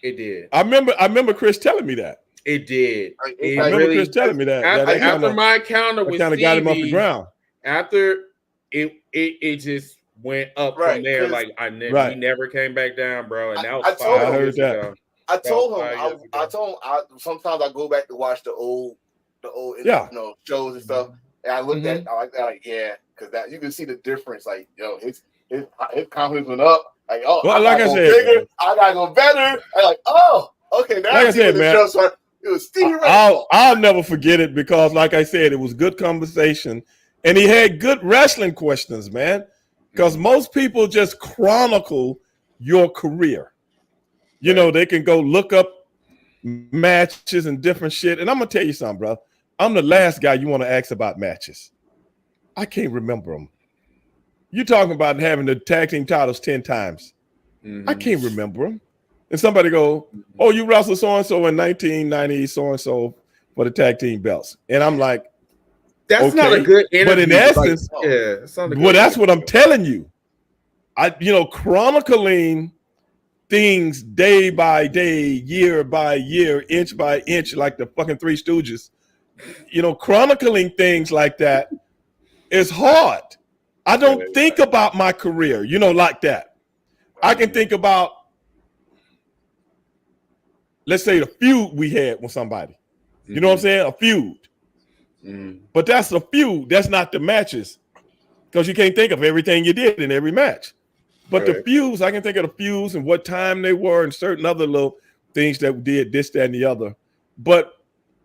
It did. I remember Chris telling me that. It did. I remember Chris telling me that. After my encounter with Stevie, got him off the ground. After it just went up from there. Like he never came back down, bro. And that was 5 years ago. I told him. Sometimes I go back to watch the old shows and stuff. And I looked at because that you can see the difference. Like, yo, his confidence went up. Like, oh, well, I gotta go better. I'm like, oh, okay. Now like I said, man, it was Stevie Ray. I'll never forget it, because, like I said, it was good conversation, and he had good wrestling questions, man. Because most people just chronicle your career. You know, they can go look up matches and different shit. And I'm gonna tell you something, bro. I'm the last guy you want to ask about matches. I can't remember them. You talking about having the tag team titles 10 times. I can't remember them. And somebody go, oh, you wrestled so-and-so in 1990, so-and-so for the tag team belts. And I'm like, that's not a good interview. But in essence, that's what I'm telling you. Chronicling things day by day, year by year, inch by inch, like the fucking Three Stooges. Chronicling things like that is hard. I don't think about my career, like that. I can think about, let's say, the feud we had with somebody. You know what I'm saying? A feud. But that's a feud. That's not the matches, because you can't think of everything you did in every match. But the feuds, I can think of the feuds and what time they were and certain other little things that we did, this, that, and the other. But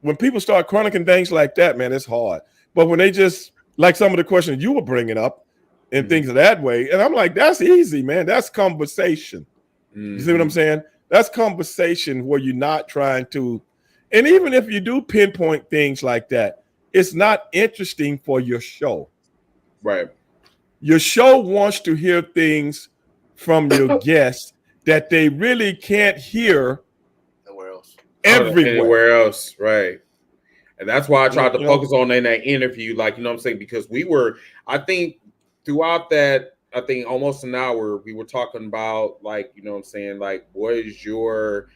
when people start chronicling things like that, man, it's hard. But when they just, like some of the questions you were bringing up and things of that way, and I'm like, that's easy, man. That's conversation. You see what I'm saying? That's conversation where you're not trying to, and even if you do pinpoint things like that, it's not interesting for your show. Right. Your show wants to hear things from your guests that they really can't hear everywhere else. Right. And that's why I tried to focus on in that interview, like, you know what I'm saying? Because I think throughout that, almost an hour, we were talking about, like, you know what I'm saying? Like, what is your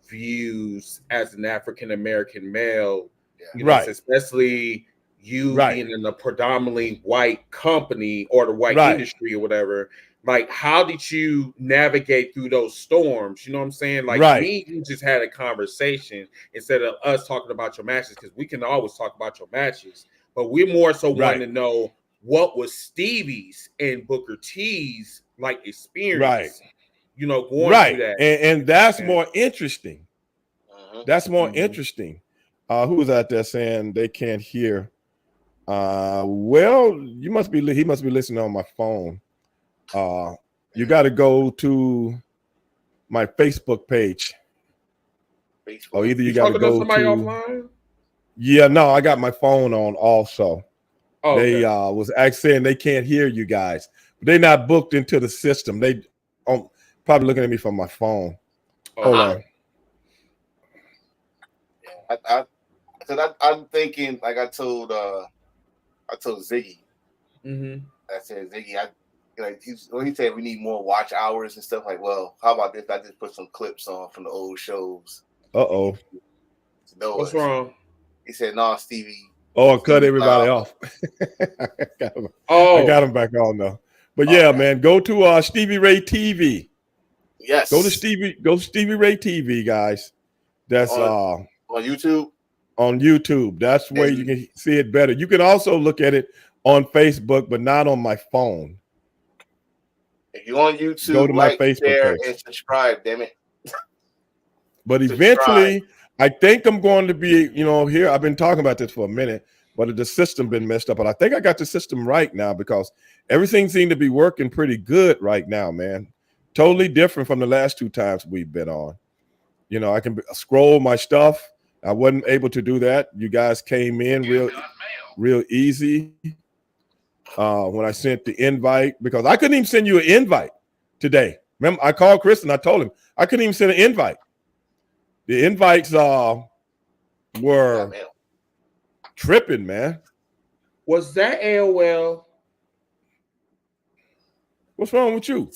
views as an African-American male? You know, especially you being in a predominantly white company or the white industry or whatever. Like, how did you navigate through those storms? You know what I'm saying? Like, me, you just had a conversation instead of us talking about your matches, because we can always talk about your matches, but we're more so wanting to know what was Stevie's and Booker T's like experience, going through that. And that's more interesting. That's more interesting. Who was out there saying they can't hear? Well, he must be listening on my phone. You got to go to my Facebook page. Or either you got to go to somebody offline? Yeah, no, I got my phone on also. Oh, they was saying they can't hear you guys. But they're not booked into the system. They probably looking at me from my phone. Hold on. I'm thinking, like I told Ziggy. I said, Ziggy, he said we need more watch hours and stuff. Like, well, how about this? I just put some clips on from the old shows. What's wrong? He said, no, Stevie, Oh, cut everybody off. I got him back on now. But yeah, man, go to Stevie Ray TV. Yes. Go to Stevie Ray TV, guys. That's on YouTube. On YouTube. That's where you can see it better. You can also look at it on Facebook, but not on my phone. If you're on YouTube, go to my Facebook share, page and subscribe, damn it. But eventually, I think I'm going to be, here. I've been talking about this for a minute, but the system been messed up. But I think I got the system right now because everything seemed to be working pretty good right now, man. Totally different from the last 2 times we've been on. I can scroll my stuff. I wasn't able to do that. You guys came in real easy when I sent the invite, because I couldn't even send you an invite today. Remember, I called Chris and I told him I couldn't even send an invite. The invites were tripping, man. Was that AOL? What's wrong with you?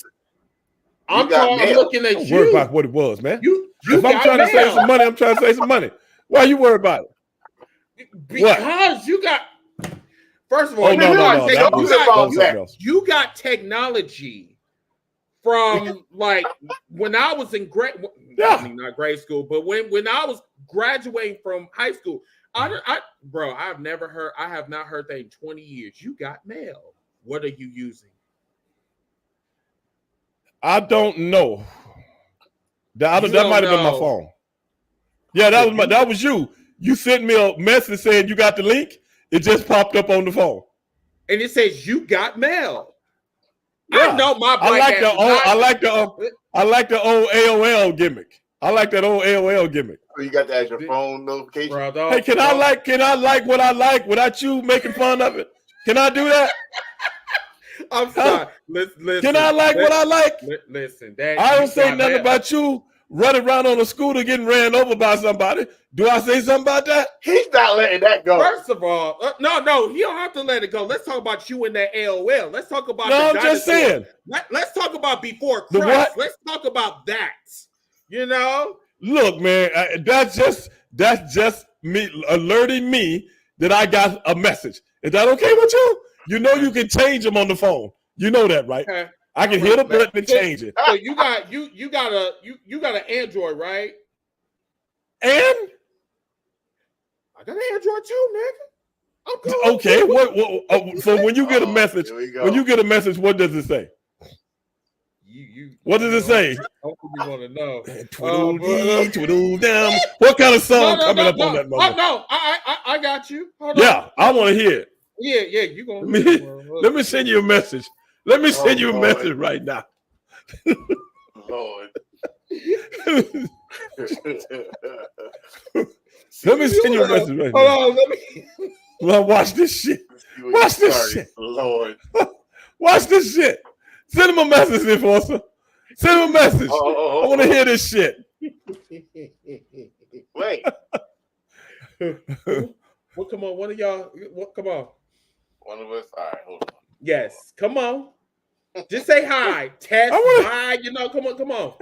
I'm looking at you. Worry about what it was, man. If I'm trying to save some money, I'm trying to save some money. Why you worry about it? Because you got. First of all, you got technology from like when I was in not grade school, but when I was graduating from high school. I have not heard that in 20 years. You got mail. What are you using? I don't know. That might have been my phone. Yeah, that was you. You sent me a message saying you got the link. It just popped up on the phone, and it says you got mail. Yeah. I know my. I like the old AOL gimmick. I like that old AOL gimmick. Oh, you got that as your phone notification. Bro, hey, can I like what I like without you making fun of it? Can I do that? I'm sorry. Listen, can I like what I like? Listen, I don't say nothing about you running around on a scooter getting ran over by somebody. Do I say something about that? He's not letting that go. First of all, no, you don't have to let it go. Let's talk about you and that AOL. Let's talk about. No, I'm just saying. Let's talk about before Christ. Let's talk about that. Look, man, that's just me alerting me that I got a message. Is that okay with you? You can change them on the phone. You know that, right? Okay. I can hit a button and change it. So you got an Android, right? And I got an Android too, nigga. I'm cool. Okay. So when you get a message, what does it say? What does it say? I want to know. Twiddle down. What kind of song coming up on that moment? I got you. Hold on. I want to hear it. Yeah, you gonna let me send you a message. Let me send you a message right now. Lord. Let me send you a message right now. Hold on, watch this shit. Watch this shit. Lord. Watch this shit. Send him a message, Enforcer. Send him a message. I want to hear this shit. Wait. Well, come on, one of y'all. Come on. One of us. All right, hold on. Yes, come on. Just say hi. Test. Hi. Come on.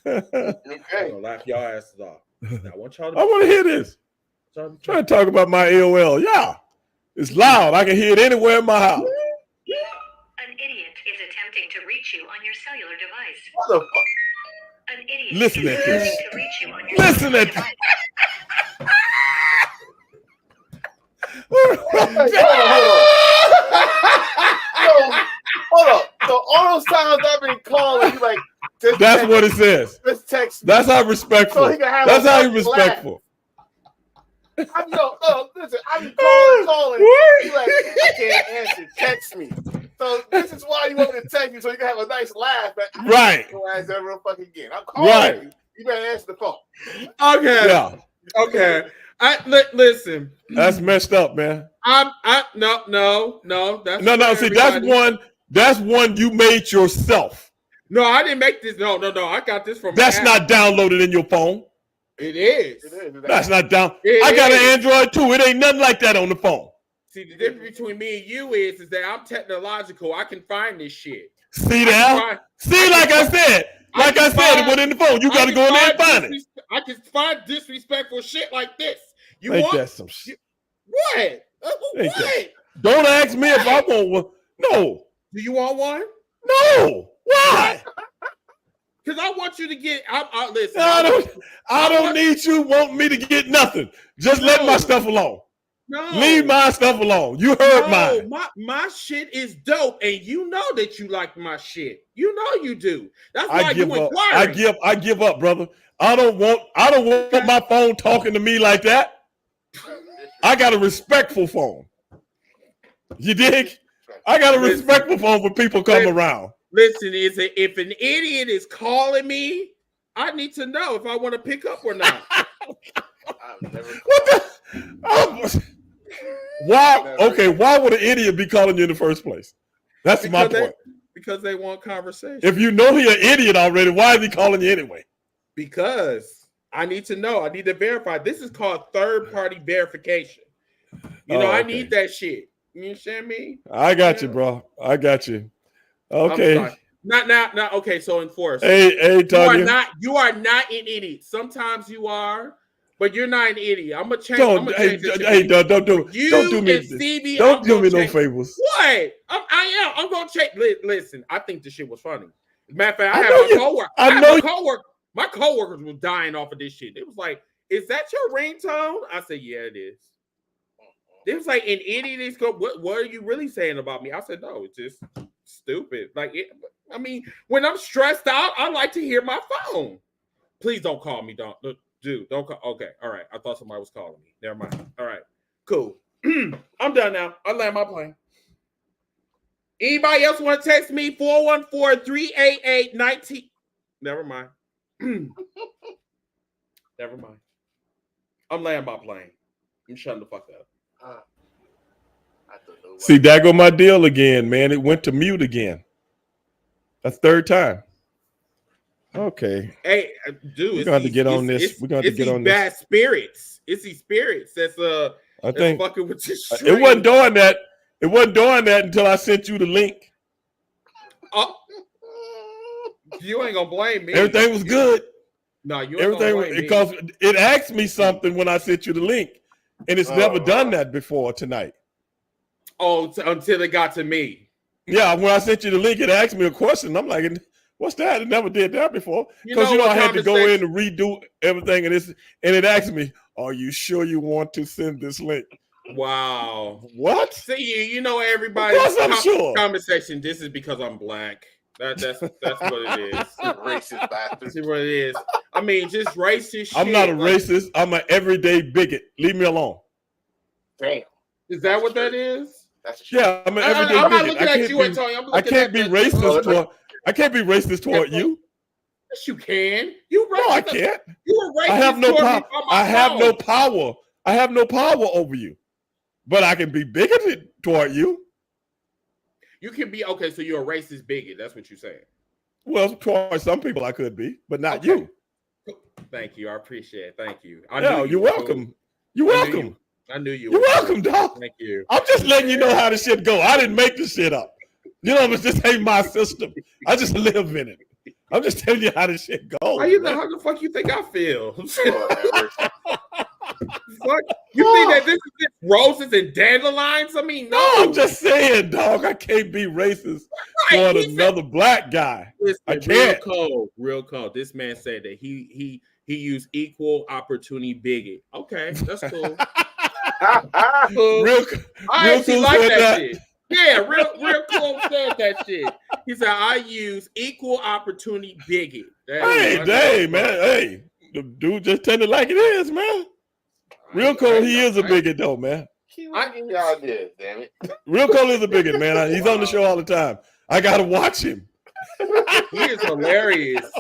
Okay. Don't laugh your asses off. I want y'all to. I want to hear this. Trying to talk about my AOL. Yeah, it's loud. I can hear it anywhere in my house. An idiot is attempting to reach you on your cellular device. What the fuck? An idiot Listen is at this. attempting to reach you on your Listen cellular at device. Hold up. So all those times I've been calling, you like. That's what it says. Just text me. That's how respectful. So he can have That's how you respectful. Listen, I've been calling. He's like, I can't answer. Text me. So this is why you want me to text you so you can have a nice laugh. Right. Ask that real fucking again. I'm calling you. You better answer the phone. Okay. Yeah. Okay. Listen. That's messed up, man. No. See, that's one you made yourself. No, I didn't make this. No. I got this from. That's not downloaded in your phone. It is. That's not down. I got an Android too. It ain't nothing like that on the phone. See, the difference between me and you is that I'm technological. I can find this shit. See that? Like I said, it went in the phone. You got to go in there and find it. I can find disrespectful shit like this. Ain't that some shit? What? Ain't What? that? Don't ask me if I want one. No. Do you want one? No. Why? Because I want you to get. Listen. I don't need you wanting me to get nothing. Just let my stuff alone. No. Leave my stuff alone. You heard mine. My shit is dope, and you know that you like my shit. You know you do. That's why you inquiring. I give up, brother. I don't want my phone talking to me like that. I got a respectful phone. You dig? I got a respectful phone when people come around. Listen, if an idiot is calling me, I need to know if I want to pick up or not. Why? Okay, why would an idiot be calling you in the first place? That's my point. Because they want conversation. If you know he's an idiot already, why is he calling you anyway? Because I need to know. I need to verify. This is called third-party verification. I need that shit. You understand me? I got you, bro. I got you. Okay. Not okay. So enforce. Hey, Tony. You are not an idiot. Sometimes you are, but you're not an idiot. I'm gonna change. Don't do me. Don't do me no favors. What? I am. I'm gonna check. Listen, I think this shit was funny. Matter of fact, I had my coworkers was dying off of this shit. It was like, "Is that your ringtone?" I said, "Yeah, it is." It was like, an idiot is go. What are you really saying about me? I said, "No, it's just stupid." When I'm stressed out, I like to hear my phone. Please don't call me. Don't call. Okay, all right. I thought somebody was calling me. Never mind. All right, cool. I'm done now. I land my plane. Anybody else want to text me? 414-388-19. Never mind. Never mind. I'm laying my plane. I'm shutting the fuck up. See, there go my deal again, man. It went to mute again. That's third time. Okay. Hey, dude, we're going to get on this. We're going to get on this. Bad spirits. It's these spirits that's fucking with this stream. It wasn't doing that. It wasn't doing that until I sent you the link. Oh, you ain't gonna blame me. Everything was good. No, you ain't gonna blame me. Because it asked me something when I sent you the link, and it's never done that before tonight. Oh, until it got to me. Yeah, when I sent you the link, it asked me a question. I'm like, what's that? It never did that before. Because I had to go in and redo everything, and it asked me, "Are you sure you want to send this link?" Wow. What? See, everybody's sure. conversation. This is because I'm black. That's what it is. Racist bastard. See what it is. I mean, just racist shit. I'm not a racist. I'm an everyday bigot. Leave me alone. Damn. Is that what that is? That's true. Yeah, I'm an everyday bigot. I'm not looking at you, Antonio. I can't be racist I can't be racist toward you. Yes, you can. You racist. No, I can't. You were racist. I have no power. I have no power over you. But I can be bigoted toward you. You can be okay. So you're a racist bigot. That's what you're saying. Well, toward some people I could be, but not you. Thank you. I appreciate it. Thank you. You're welcome. You're welcome. I knew you. You're welcome, dog. Thank you. I'm just letting you know how the shit go. I didn't make this shit up. It just ain't my system. I just live in it. I'm just telling you how this shit goes. How the fuck you think I feel? Fuck, you think that this is just roses and dandelions? I mean, no. I'm just saying, dog. I can't be racist toward another black guy. Listen, I can't. Real cold. This man said that he used equal opportunity bigot. Okay, that's cool. Real I actually cool like said that shit. Yeah, real cool said that shit. He said, "I use equal opportunity bigot." Hey, man. Hey, the dude just tell it like it is, man. Real Cole, he is a bigot though, man. Y'all did, damn it. Real Cole is a bigot, man. He's on the show all the time. I gotta watch him. He is hilarious.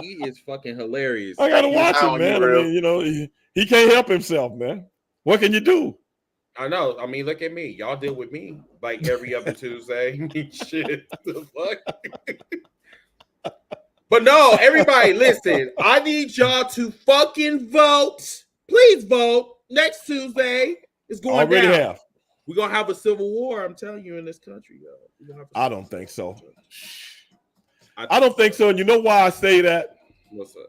He is fucking hilarious. I gotta watch him, man. I mean, he can't help himself, man. What can you do? I know. I mean, look at me. Y'all deal with me like every other Tuesday. Shit, the fuck. But no, everybody, listen. I need y'all to fucking vote. Please vote. Next Tuesday is going Already down. have. We're gonna have a civil war. I'm telling you, in this country, yo. I don't think so. I don't think so. And you know why I say that? What's up?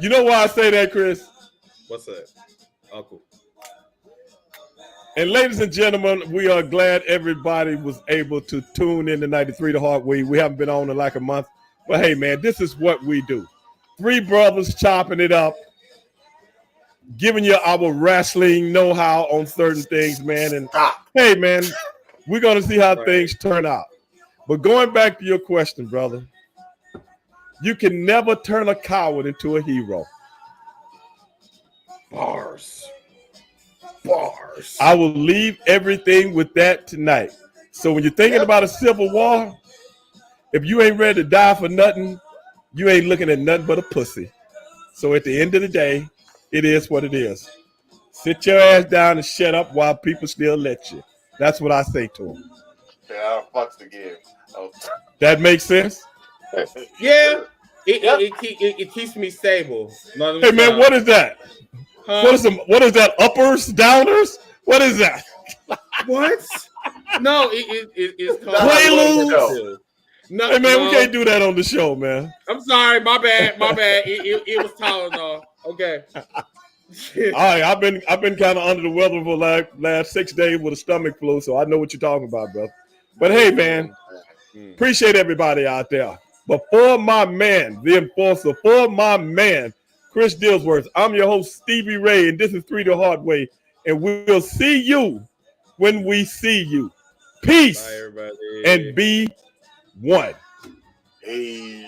You know why I say that, Chris? What's that? Oh, cool. And ladies and gentlemen, we are glad everybody was able to tune in tonight to 3 The Hard Way. We haven't been on in like a month. But hey, man, this is what we do. 3 brothers chopping it up, giving you our wrestling know-how on certain things, man. And hey, man, we're going to see how things turn out. But going back to your question, brother, you can never turn a coward into a hero. Bars. I will leave everything with that tonight. So when you're thinking about a civil war, if you ain't ready to die for nothing, you ain't looking at nothing but a pussy. So at the end of the day, it is what it is. Sit your ass down and shut up while people still let you. That's what I say to them. Yeah, fucks to give. Oh. That makes sense? Yeah. It keeps me stable. Hey man, what is that? Huh? What is that? Uppers, downers? What is that? What? No, it's called Preludes. No, hey man, we can't do that on the show, man. I'm sorry, my bad. It was Tylenol. Okay. All right, I've been kind of under the weather for like last 6 days with a stomach flu, so I know what you're talking about, bro. But hey, man, appreciate everybody out there. But for my man, the enforcer, for my man, Chris Dillsworth, I'm your host, Stevie Ray, and this is 3 The Hard Way, and we'll see you when we see you. Peace. Bye, everybody. And be one. Hey.